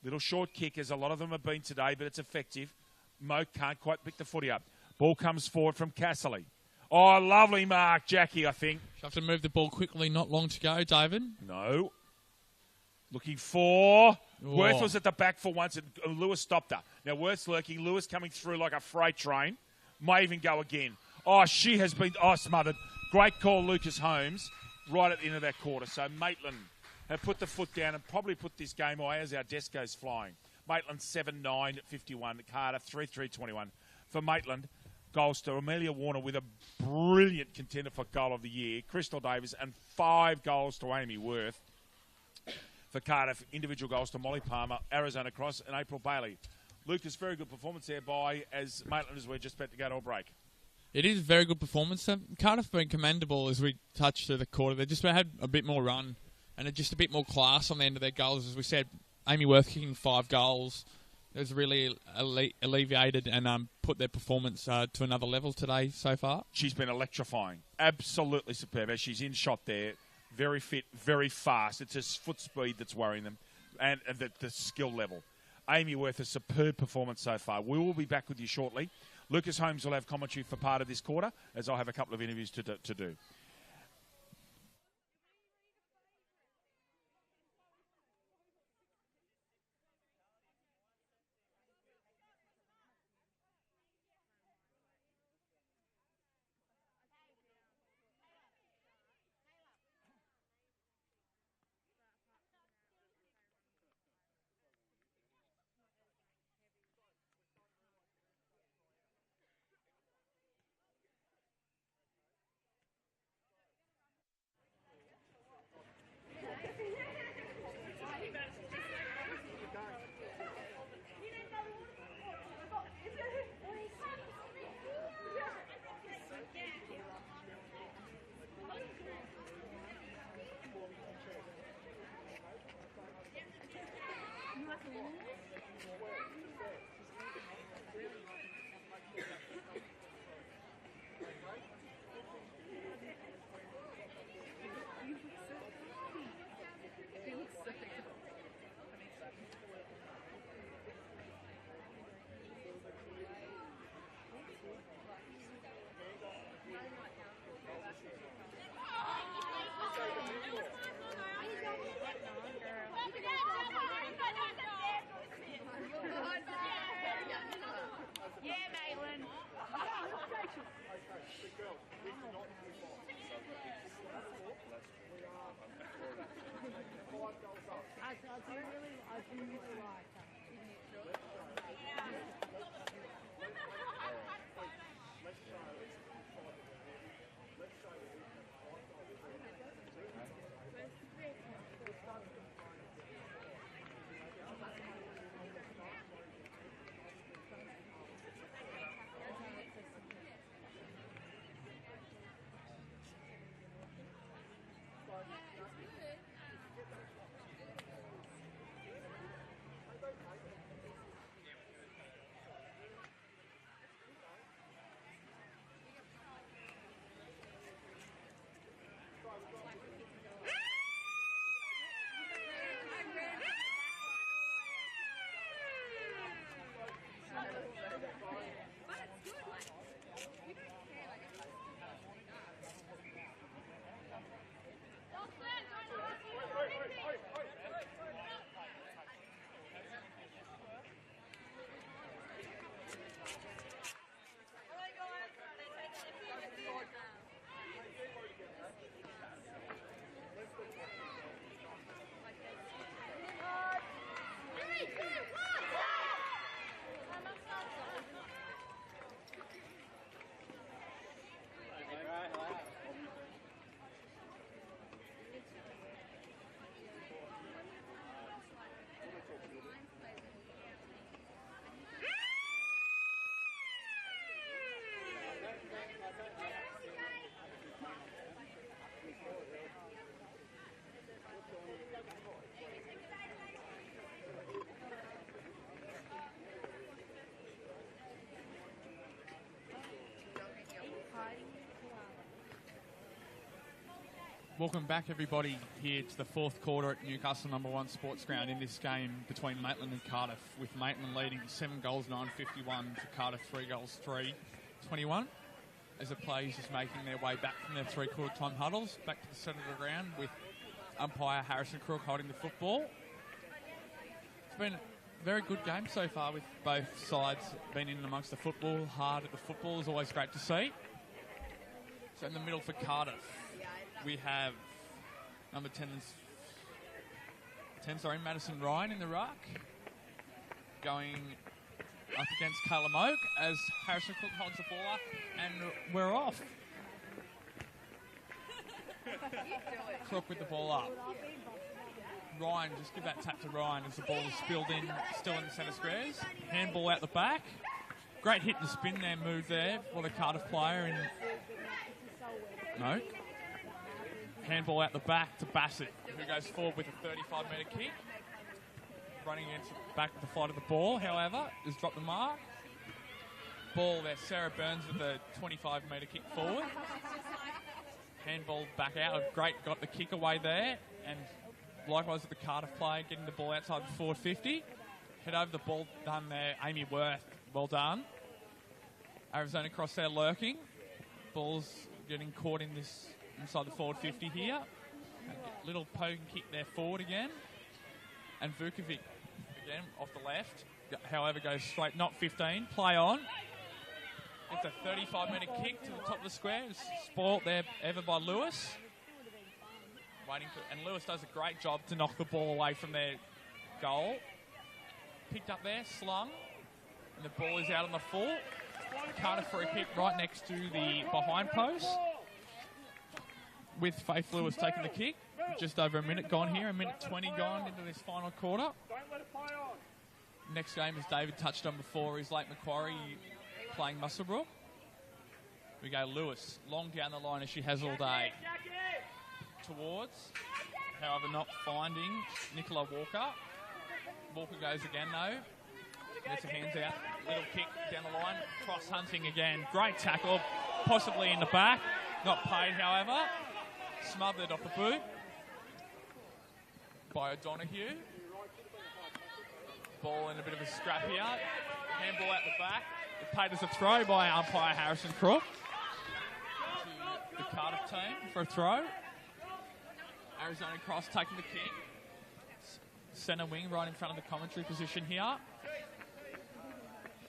Little short kick, as a lot of them have been today, but it's effective. Mo can't quite pick the footy up. Ball comes forward from Casserly. Oh, lovely mark, Jackie, I think. She'll have to move the ball quickly, not long to go, David. No. Looking for... Oh. Worth was at the back for once, and Lewis stopped her. Now, Worth's lurking. Lewis coming through like a freight train. May even go again. Oh, she has been... Oh, smothered. Great call, Lucas Holmes, right at the end of that quarter. So, Maitland have put the foot down and probably put this game away as our desk goes flying. Maitland 7-9 at 51. Cardiff 3-3-21. For Maitland, goals to Amelia Warner with a brilliant contender for goal of the year, Crystal Davis, and 5 goals to Amy Worth. For Cardiff, individual goals to Molly Palmer, Arizona Cross, and April Bailey. Lucas, very good performance there by as Maitland as we're just about to go to a break. It is a very good performance. Cardiff have been commendable as we touched through the quarter. They just had a bit more run and just a bit more class on the end of their goals. As we said, Amy Worth kicking 5 goals. It was really alleviated and put their performance to another level today so far. She's been electrifying. Absolutely superb. As she's in shot there, very fit, very fast. It's his foot speed that's worrying them and the skill level. Amy Worth, a superb performance so far. We will be back with you shortly. Lucas Holmes will have commentary for part of this quarter, as I'll have a couple of interviews to do. Welcome back, everybody, here to the fourth quarter at Newcastle #1 Sports Ground in this game between Maitland and Cardiff, with Maitland leading 7 goals 9-51 to Cardiff 3 goals 3-21. As the players just making their way back from their three-quarter time huddles, back to the centre of the ground with umpire Harrison Crook holding the football. It's been a very good game so far, with both sides being in amongst the football. Hard at the football is always great to see. So in the middle for Cardiff, we have number 10, Madison Ryan in the ruck, going up against Calum Oak as Harrison Cook holds the ball up, and we're off. Crook with the ball up. Ryan, just give that tap to Ryan as the ball is spilled in, still in the centre squares. Handball out the back. Great hit and spin there, move there for the Cardiff player in Oak. Handball out the back to Bassett, who goes forward with a 35-metre kick. Running against the back of the flight of the ball, however, has dropped the mark. Ball there, Sarah Burns with a 25-metre kick forward. Handball back out, great, got the kick away there. And likewise with the Cardiff player getting the ball outside the forward 50. Head over the ball done there, Amy Worth, well done. Arizona cross there lurking. Ball's getting caught in this inside the forward 50 here. Little poke and kick there forward again. And Vukovic again off the left. However, goes straight, not 15. Play on. It's a 35-metre kick to the top of the square. It's spoilt there ever by Lewis. And Lewis does a great job to knock the ball away from their goal. Picked up there, slung. And the ball is out on the full. Carter for a kick right next to the behind post. With Faith Lewis taking the kick. Just over a minute gone here, a minute 20 gone into this final quarter. Next game, as David touched on before, is Lake Macquarie playing Musselbrook. We go Lewis, long down the line as she has all day. Towards, however not finding Nicola Walker. Walker goes again though. Gets her hands out, little kick down the line. Cross hunting again, great tackle, possibly in the back. Not paid, however. Smothered off the boot by O'Donoghue. Ball in a bit of a scrap here. Handball out the back. It paid as a throw by umpire Harrison Crook to the Cardiff team for a throw. Arizona Cross taking the kick. Centre wing right in front of the commentary position here.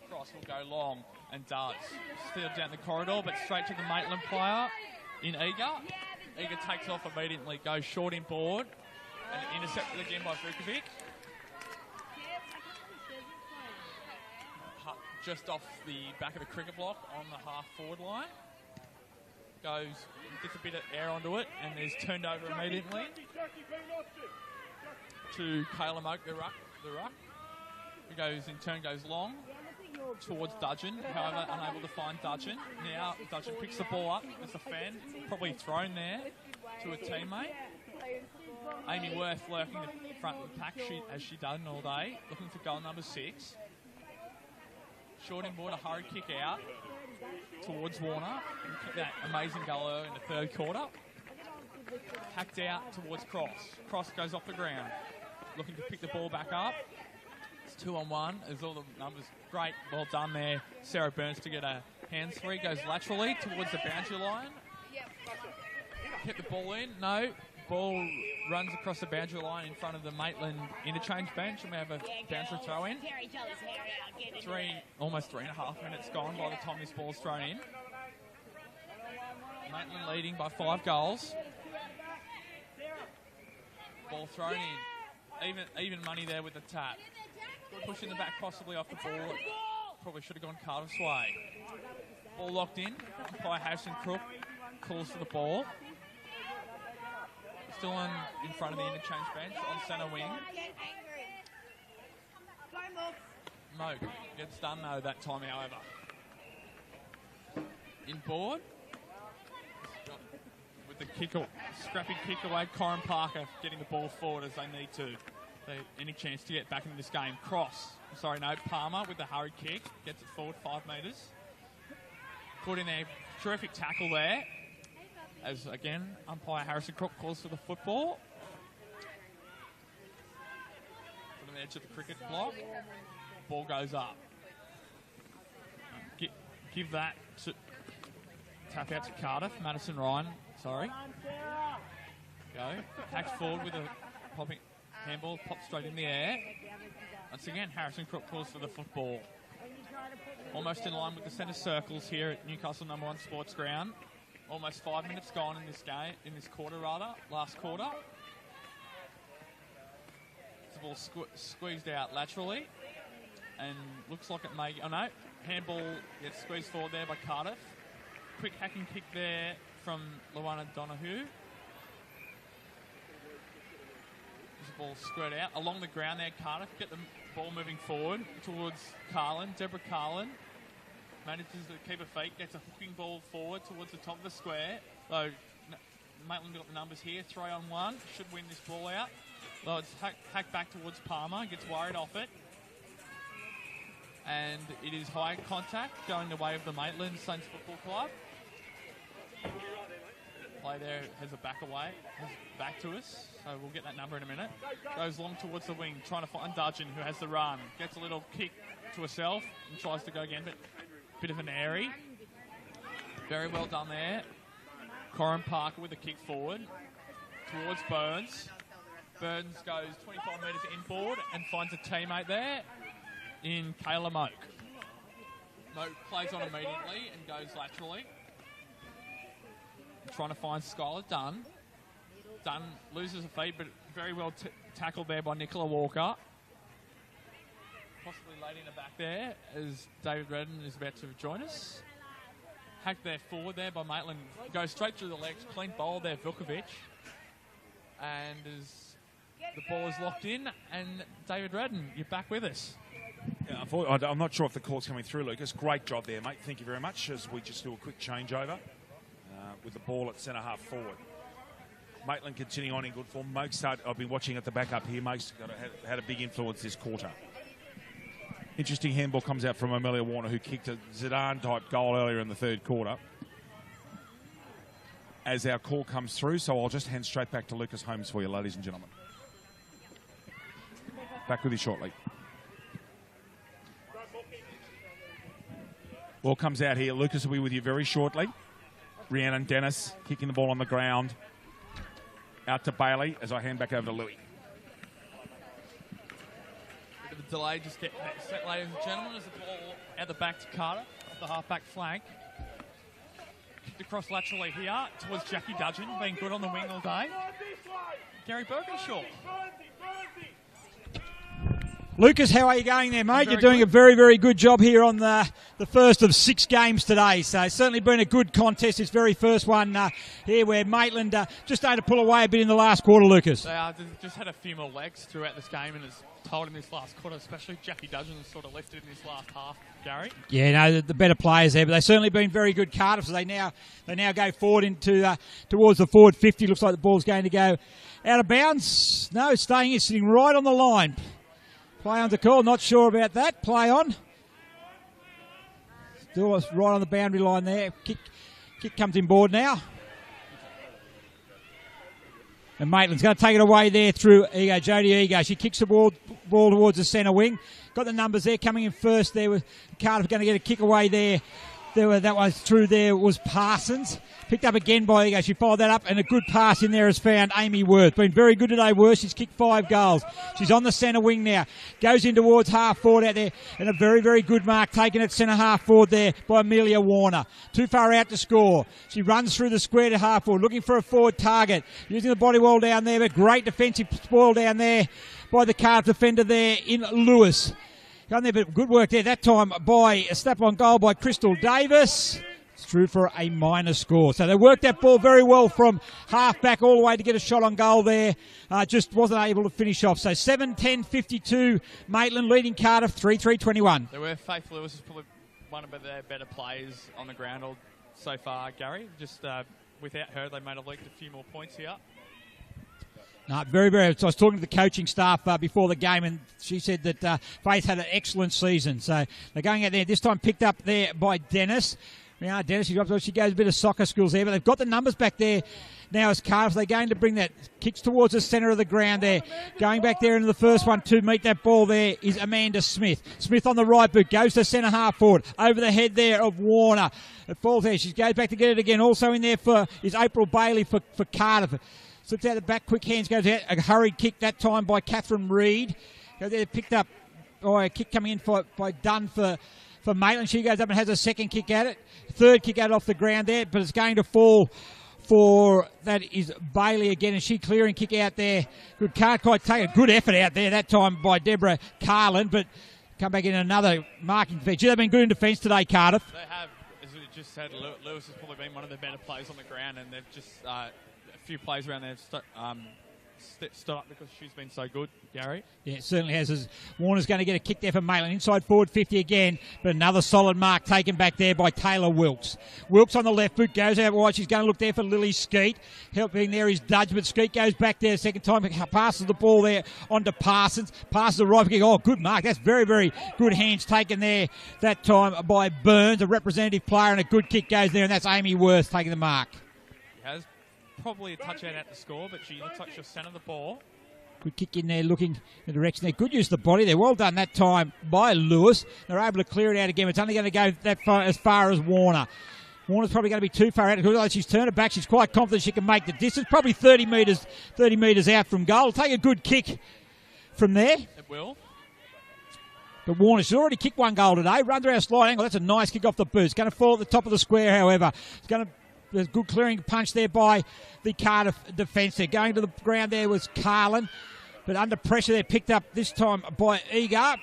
Cross will go long and does. Steered down the corridor, but straight to the Maitland player in Eager. Eager takes off immediately, goes short in board, and intercepted again by Vukovic. Just off the back of the cricket block on the half-forward line. Gets a bit of air onto it, and is turned over immediately to Calum Oak, the ruck. Who goes long towards Dudgeon, however unable to find Dudgeon. Now Dudgeon picks the ball up, it's a fan, probably thrown there to a teammate. Amy Worth lurking the front of the pack as she done all day, looking for goal number 6. Short in board, a hurried kick out towards Warner. And kick that amazing goal early in the third quarter. Hacked out towards Cross. Cross goes off the ground, looking to pick the ball back up. It's 2-on-1. There's all the numbers. Great, well done there. Sarah Burns to get a hands free. Goes laterally towards the boundary line. Hit the ball in. No. Ball runs across the boundary line in front of the Maitland interchange bench, and we have a boundary throw in. Almost 3.5 minutes gone by the time this ball's thrown in. Maitland leading by 5 goals. Ball thrown in. Even money there with the tap. Pushing the back possibly off the ball. Probably should have gone Cardiff's way. Ball locked in by Harrison Crook. Calls for the ball. Still in front of the interchange bench on centre wing. Moak gets done though that time, however. In board. With the scrappy kick away, Corin Parker getting the ball forward as they need to. Any chance to get back into this game. Palmer with the hurried kick. Gets it forward 5 metres. Put in there. Terrific tackle there. As again, umpire Harrison Crook calls for the football. From the edge of the cricket block. Ball goes up. Give that to tap out to Cardiff. Madison Ryan, sorry. Go. Hacks forward with a popping handball, pops straight in the air. Once again, Harrison Crook calls for the football. Almost in line with the centre circles here at Newcastle No. 1 Sports Ground. Almost 5 minutes gone in this game, in this quarter rather, last quarter. The ball squeezed out laterally, and looks like it may. Oh no, handball gets squeezed forward there by Cardiff. Quick hacking kick there from Luana Donahue. The ball squared out along the ground there. Cardiff get the ball moving forward towards Carlin. Deborah Carlin manages to keep her feet, gets a hooking ball forward towards the top of the square. Though Maitland got the numbers here, 3-on-1, should win this ball out. Though it's hacked back towards Palmer, gets worried off it. And it is high contact going the way of the Maitland Saints Football Club. Play there has a back away, has back to us, so we'll get that number in a minute. Goes long towards the wing, trying to find Dudgeon, who has the run. Gets a little kick to herself and tries to go again, but a bit of an airy. Very well done there. Corin Parker with a kick forward towards Burns. Burns goes 25 metres inboard and finds a teammate there in Kayla Moak. Moak plays on immediately and goes laterally. Trying to find Skylar Dunn. Dunn loses a feet, but very well tackled there by Nicola Walker. Possibly late in the back there as David Redden is about to join us. Hacked there forward there by Maitland. Goes straight through the legs. Clean bowl there, Vukovic. And as the ball is locked in, and David Redden, you're back with us. Yeah, I'm not sure if the call's coming through, Lucas. Great job there, mate. Thank you very much as we just do a quick changeover. With the ball at centre half forward. Maitland continuing on in good form. Moak's I've been watching at the back up here. Moak's had a big influence this quarter. Interesting handball comes out from Amelia Warner, who kicked a Zidane-type goal earlier in the third quarter. As our call comes through, so I'll just hand straight back to Lucas Holmes for you, ladies and gentlemen. Back with you shortly. Ball comes out here. Lucas will be with you very shortly. Rhiannon Dennis kicking the ball on the ground. Out to Bailey as I hand back over to Louis. Bit of a delay, just getting that set, ladies and gentlemen, as the ball at the back to Carter, off the half-back flank. Kicked across laterally here towards Jackie Dudgeon, being good on the wing all day. Gary Birkinshaw. Lucas, how are you going there, mate? You're doing a very, very good job here on the first of 6 games today. So it's certainly been a good contest, this very first one here where Maitland just started to pull away a bit in the last quarter, Lucas. They just had a few more legs throughout this game and it's told in this last quarter, especially Jackie Dudgeon has sort of lifted in this last half, Gary. Yeah, no, the better players there, but they've certainly been very good, Cardiff. So they now go forward into towards the forward 50. Looks like the ball's going to go out of bounds. No, staying in, sitting right on the line. Play under call, not sure about that. Play on. Still right on the boundary line there. Kick comes inboard now. And Maitland's going to take it away there through Jodie Ego. She kicks the ball towards the centre wing. Got the numbers there coming in first there with Cardiff going to get a kick away there. That was through there was Parsons. Picked up again by Ego. She followed that up and a good pass in there has found Amy Worth. Been very good today, Worth. She's kicked 5 goals. She's on the centre wing now. Goes in towards half forward out there and a very, very good mark taken at centre half forward there by Amelia Warner. Too far out to score. She runs through the square to half forward looking for a forward target. Using the body well down there, but great defensive spoil down there by the Cardiff defender there in Lewis. Done there, but good work there that time by a step on goal by Crystal Davis. It's through for a minor score. So they worked that ball very well from half back all the way to get a shot on goal there. Just wasn't able to finish off. So 7-10-52, Maitland leading Cardiff 3-3-21. They were Faith Lewis is probably one of their better players on the ground so far, Gary. Just without her, they may have leaked a few more points here. No, very, very. So I was talking to the coaching staff before the game, and she said that Faith had an excellent season. So they're going out there. This time picked up there by Dennis. Yeah, Dennis, she goes a bit of soccer skills there, but they've got the numbers back there now as Cardiff. They're going to bring that kicks towards the centre of the ground there. Going back there into the first one to meet that ball there is Amanda Smith. Smith on the right boot, goes to centre half forward. Over the head there of Warner. It falls there. She goes back to get it again. Also in there is April Bailey for Cardiff. Slips out the back, quick hands, goes out. A hurried kick that time by Catherine Reid. Goes there, picked up by a kick coming in by Dunn for Maitland. She goes up and has a second kick at it. Third kick out off the ground there, but it's going to fall for, that is Bailey again, and she clearing kick out there. Good, can't quite take a good effort out there that time by Deborah Carlin, but come back in another marking defence. They've been good in defence today, Cardiff. They have, as we just said, Lewis has probably been one of the better players on the ground, and they've just a few plays around there stood up because she's been so good, Gary. Yeah, it certainly has. As Warner's going to get a kick there for Maitland. Inside forward 50 again, but another solid mark taken back there by Taylor Wilkes. Wilkes on the left boot, goes out wide. She's going to look there for Lily Skeet. Helping there is Dudge, but Skeet goes back there a second time. Passes the ball there onto Parsons. Passes the right kick. Oh, good mark. That's very, very good hands taken there that time by Burns, a representative player, and a good kick goes there, and that's Amy Worth taking the mark. He has probably a touch out the score, but she looks like she'll centre the ball. Good kick in there, looking in the direction there. Good use of the body there. Well done that time by Lewis. They're able to clear it out again. It's only going to go as far as Warner. Warner's probably going to be too far out. She's turned it back. She's quite confident she can make the distance. Probably 30 metres out from goal. Take a good kick from there. It will. But Warner, she's already kicked one goal today. Runs around a slight angle. That's a nice kick off the boot. It's going to fall at the top of the square, however. It's going to... There's good clearing punch there by the Cardiff defence there. Going to the ground there was Carlin, but under pressure there, picked up this time by Egar.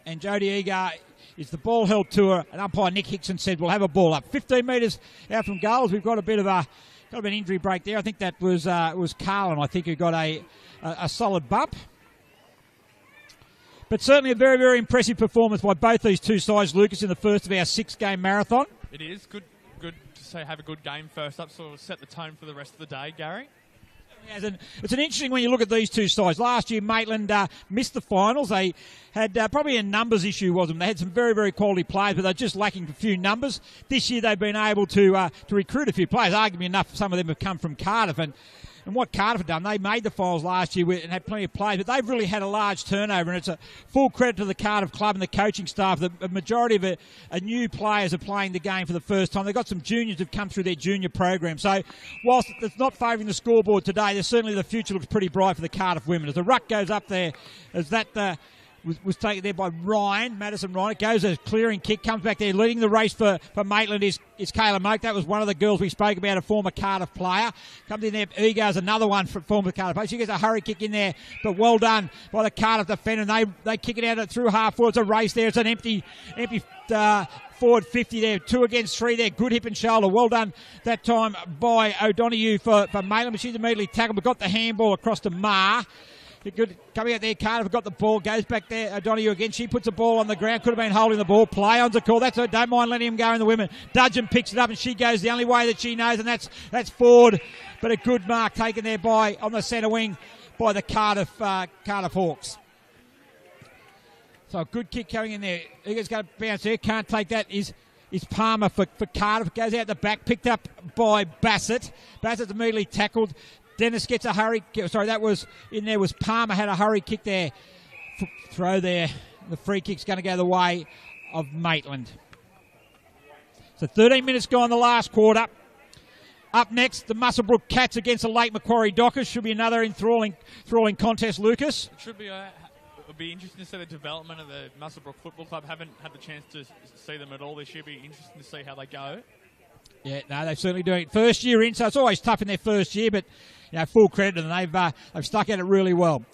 And Jodie Egar is the ball held to her, and umpire Nick Hickson said we'll have a ball up. 15 metres out from goals. We've got a bit of an injury break there. I think that was Carlin, I think, who got a solid bump. But certainly a very, very impressive performance by both these two sides, Lucas, in the first of our 6-game marathon. It is good to say have a good game first up, so set the tone for the rest of the day, Gary. It's an interesting when you look at these two sides. Last year, Maitland missed the finals. They had probably a numbers issue, wasn't it? They had some very, very quality players, but they're just lacking a few numbers. This year, they've been able to recruit a few players. Arguably enough, some of them have come from Cardiff. And what Cardiff have done, they made the finals last year and had plenty of players, but they've really had a large turnover, and it's a full credit to the Cardiff club and the coaching staff. The majority of new players are playing the game for the first time. They've got some juniors who've come through their junior program. So whilst it's not favouring the scoreboard today, there's certainly the future looks pretty bright for the Cardiff women. As the ruck goes up there, as that... was taken there by Madison Ryan. It goes a clearing kick, comes back there. Leading the race for Maitland is Kayla Moak. That was one of the girls we spoke about, a former Cardiff player. Comes in there. Egar's another one from former Cardiff player. She gets a hurry kick in there, but well done by the Cardiff defender. And they kick it out through half forward. It's a race there. It's an empty forward 50 there. 2 against 3 there. Good hip and shoulder. Well done that time by O'Donoghue for Maitland, but she's immediately tackled, but got the handball across to Marr. Good coming out there. Cardiff got the ball, goes back there. O'Donoghue again. She puts the ball on the ground. Could have been holding the ball. Play on's a call. That's her. Don't mind letting him go in the women. Dudgeon picks it up and she goes the only way that she knows, and that's forward. But a good mark taken there on the centre wing by the Cardiff Hawks. So a good kick coming in there. Egar's going to bounce there. Can't take that. Is Palmer for Cardiff. Goes out the back. Picked up by Bassett. Bassett's immediately tackled. Dennis gets a hurry. Sorry, that was in there. Was Palmer had a hurry kick there. Throw there. The free kick's going to go the way of Maitland. So 13 minutes gone in the last quarter. Up next, the Muswellbrook Cats against the Lake Macquarie Dockers. Should be another enthralling contest, Lucas. It should be. It'll be interesting to see the development of the Muswellbrook Football Club. Haven't had the chance to see them at all this year. Be interesting to see how they go. Yeah, no, they're certainly doing it. First year in, so it's always tough in their first year, but full credit to them. They've stuck at it really well.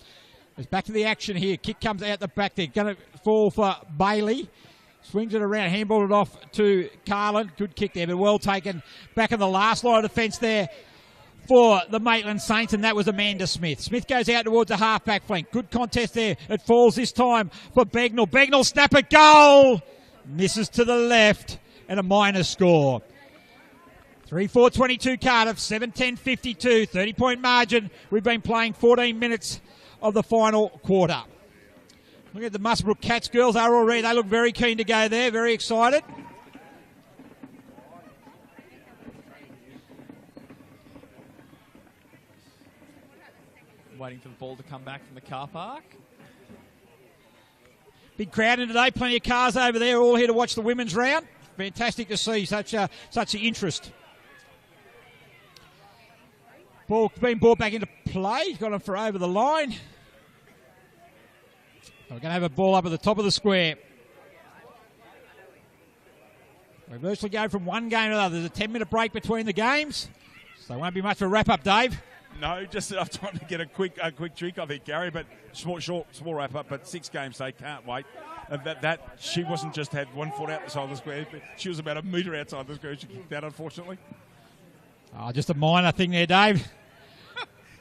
It's back to the action here. Kick comes out the back there. Going to fall for Bailey. Swings it around, handballed it off to Carlin. Good kick there, but well taken. Back in the last line of defence there for the Maitland Saints, and that was Amanda Smith. Smith goes out towards the half-back flank. Good contest there. It falls this time for Begnell. Begnell snap a goal. Misses to the left, and a minor score. 3-4-22 Cardiff, 7-10-52, 30-point margin. We've been playing 14 minutes of the final quarter. Look at the Muswellbrook Cats girls. They look very keen to go there, very excited. waiting for the ball to come back from the car park. Big crowd in today, plenty of cars over there, all here to watch the women's round. Fantastic to see such the interest. Ball being brought back into play. Got him for over the line. We're going to have a ball up at the top of the square. We virtually go from one game to another. There's a 10-minute break between the games, so it won't be much of a wrap-up, Dave. No, just I'm trying to get a quick trick, I think, Gary. But small wrap-up. But 6 games, they can't wait. And that she wasn't just had 1 foot out the side of the square. But she was about a metre outside the square. She kicked that, unfortunately. Oh, just a minor thing there, Dave.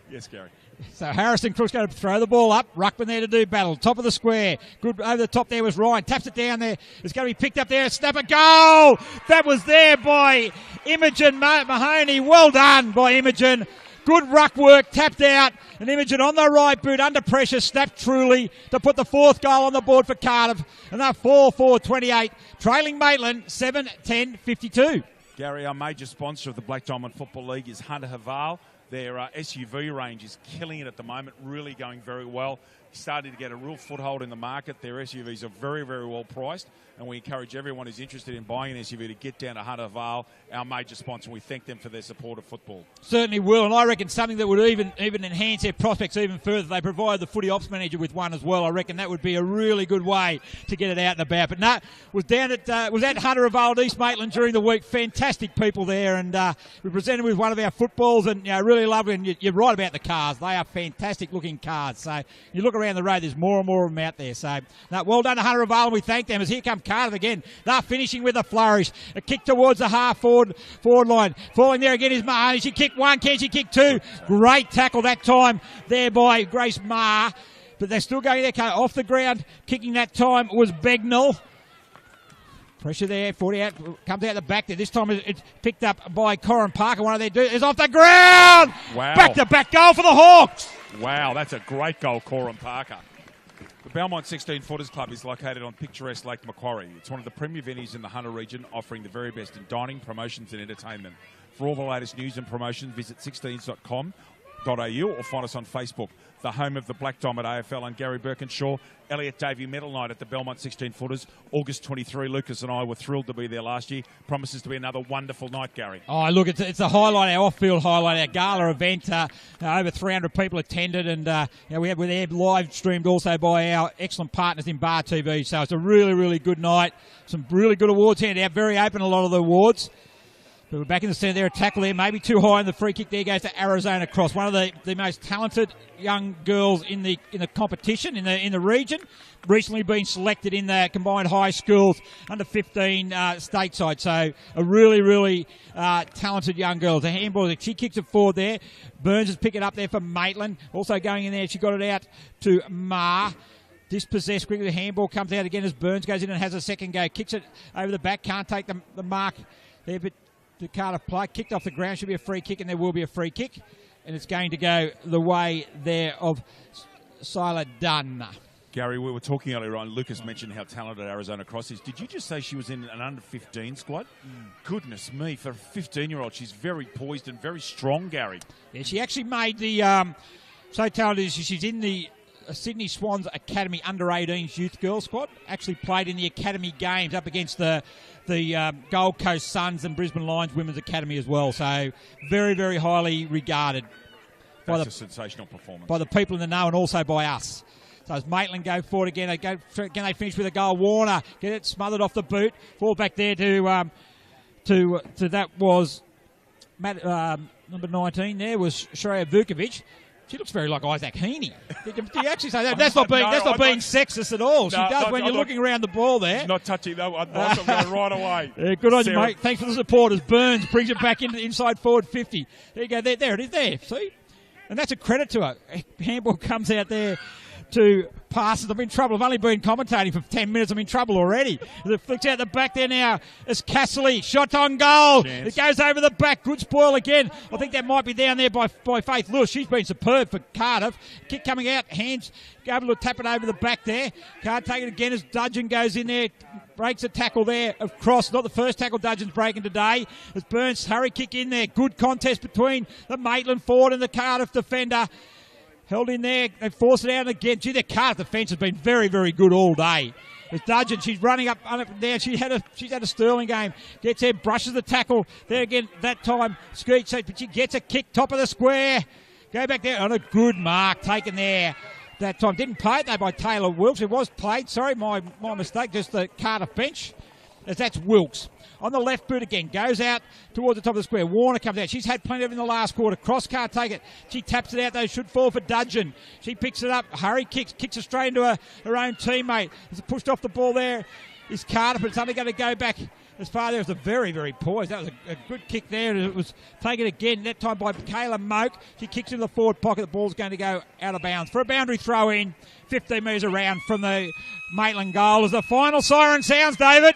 Yes, Gary. So Harrison Crook's going to throw the ball up. Ruckman there to do battle. Top of the square. Good over the top there was Ryan. Taps it down there. It's going to be picked up there. Snap a goal. That was there by Imogen Mahoney. Well done by Imogen. Good ruck work. Tapped out. And Imogen on the right boot under pressure. Snapped truly to put the 4th goal on the board for Cardiff. And they're 4-4-28. Trailing Maitland 7-10-52. Gary, our major sponsor of the Black Diamond Football League is Hunter Haval. Their SUV range is killing it at the moment, really going very well. Starting to get a real foothold in the market. Their SUVs are very, very well priced, and we encourage everyone who's interested in buying an SUV to get down to Hunter Vale, our major sponsor. We thank them for their support of football. Certainly will, and I reckon something that would even enhance their prospects even further. They provide the footy ops manager with one as well. I reckon that would be a really good way to get it out and about. But no, was at Hunter Vale East Maitland during the week. Fantastic people there, and we presented with one of our footballs, and really lovely. And you're right about the cars; they are fantastic looking cars. So you look around the road, there's more and more of them out there. So well done to Hunter Vale, and we thank them. As here come Cardiff again. They're finishing with a flourish. A kick towards the half forward line. Falling there again is Mahoney. She kicked 1. Can she kick 2? Great tackle that time there by Grace Marr. But they're still going there. Off the ground. Kicking that time was Begnell. Pressure there. 40 out. Comes out the back there. This time it's picked up by Corin Parker. One of their dudes is off the ground. Wow. Back-to-back goal for the Hawks. Wow, that's a great goal, Corin Parker. The Belmont 16 Footers Club is located on picturesque Lake Macquarie. It's one of the premier venues in the Hunter region, offering the very best in dining, promotions and entertainment. For all the latest news and promotions, visit 16s.com.au or find us on Facebook. The home of the Black Diamond AFL and Gary Birkinshaw, Elliot Davey Medal Night at the Belmont 16 Footers, August 23. Lucas and I were thrilled to be there last year. Promises to be another wonderful night, Gary. Oh, look, it's a highlight, our off-field highlight, our gala event. Over 300 people attended, and we had live streamed also by our excellent partners in Bar TV. So it's a really, really good night. Some really good awards handed out. Very open, a lot of the awards. But we're back in the centre there, a tackle there, maybe too high, and the free kick there goes to Arizona Cross, one of the most talented young girls in the competition in the region. Recently been selected in the combined high schools under 15 stateside, so a really, really talented young girl. The handball, she kicks it forward there. Burns is picking it up there for Maitland. Also going in there, she got it out to Marr. Dispossessed quickly, the handball comes out again as Burns goes in and has a second go. Kicks it over the back, can't take the mark there, but the Cardiff play, kicked off the ground, should be a free kick, and there will be a free kick, and it's going to go the way there of Sila Dunn. Gary, we were talking earlier on, Lucas mentioned how talented Arizona Cross is. Did you just say she was in an under-15 squad? Goodness me, for a 15-year-old, she's very poised and very strong, Gary. Yeah, she actually made the, so talented, she's in the Sydney Swans Academy under-18s youth girl squad. Actually played in the academy games up against the Gold Coast Suns and Brisbane Lions Women's Academy as well. So very, very highly regarded. That's a sensational performance. By the people in the know and also by us. So as Maitland go forward again, can they finish with a goal? Warner get it smothered off the boot. Fall back there to that was number 19 there was Shreya Vukovic. She looks very like Isaac Heaney. Do you actually say that? That's not being sexist at all. She does when you're looking around the ball there. She's not touching that one. I'm going right away. Yeah, good on you, mate. Thanks for the support as Burns brings it back into the inside forward 50. There you go. There it is there. See? And that's a credit to her. Handball comes out there to passes. I'm in trouble. I've only been commentating for 10 minutes. I'm in trouble already. It flicks out the back there now. It's Casserly. Shot on goal. Chance. It goes over the back. Good spoil again. I think that might be down there by Faith Lewis. She's been superb for Cardiff. Kick coming out. Hands able to tap it over the back there. Can't take it again as Dudgeon goes in there. Breaks a tackle there of Cross. Not the first tackle Dudgeon's breaking today. As Burns hurry kick in there. Good contest between the Maitland forward and the Cardiff defender. Held in there. They force it out again. Gee, their Cardiff defence has been very, very good all day. It's Dudgeon. She's running up and down. She's had a sterling game. Gets there, brushes the tackle. There again, that time, Skeet, but she gets a kick, top of the square. Go back there on a good mark taken there. That time. Didn't play it though by Taylor Wilkes. It was played. Sorry, my mistake. Just the Cardiff bench. As that's Wilkes. On the left boot again. Goes out towards the top of the square. Warner comes out. She's had plenty of it in the last quarter. Cross can't take it. She taps it out though. Should fall for Dudgeon. She picks it up. Hurry kicks it straight into her own teammate. It's pushed off the ball there. Is Cardiff, but it's only going to go back as far there as the very, very poised. That was a good kick there. It was taken again, that time by Kayla Moak. She kicks in the forward pocket. The ball's going to go out of bounds for a boundary throw in. 15 metres around from the Maitland goal as the final siren sounds, David.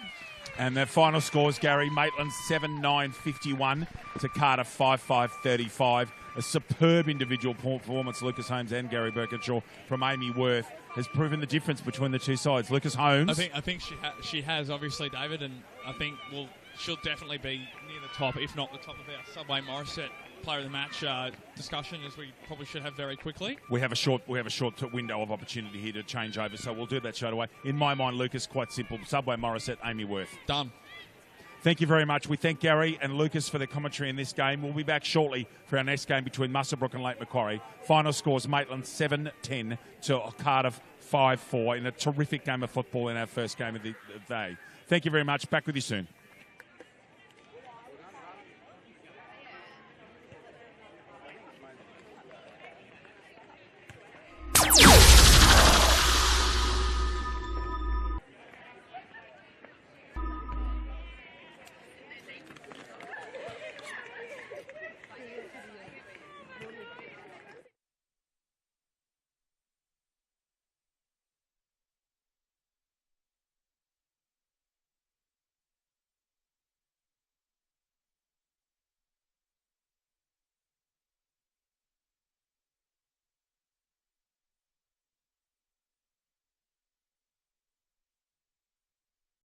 And the final scores, Gary, Maitland 7-9-51 to Cardiff 5-5-35. A superb individual performance, Lucas Holmes and Gary Birkinshaw from Amy Worth, has proven the difference between the two sides. Lucas Holmes. I think she has, obviously, David, and I think she'll definitely be near the top, if not the top of our Subway Morissette Player of the Match discussion, as we probably should have very quickly. We have a short window of opportunity here to change over, so we'll do that straight away. In my mind, Lucas, quite simple. Subway Morissette, Amy Worth. Done. Thank you very much. We thank Gary and Lucas for their commentary in this game. We'll be back shortly for our next game between Muswellbrook and Lake Macquarie. Final scores, Maitland 7-10 to Cardiff 5-4 in a terrific game of football in our first game of the day. Thank you very much. Back with you soon.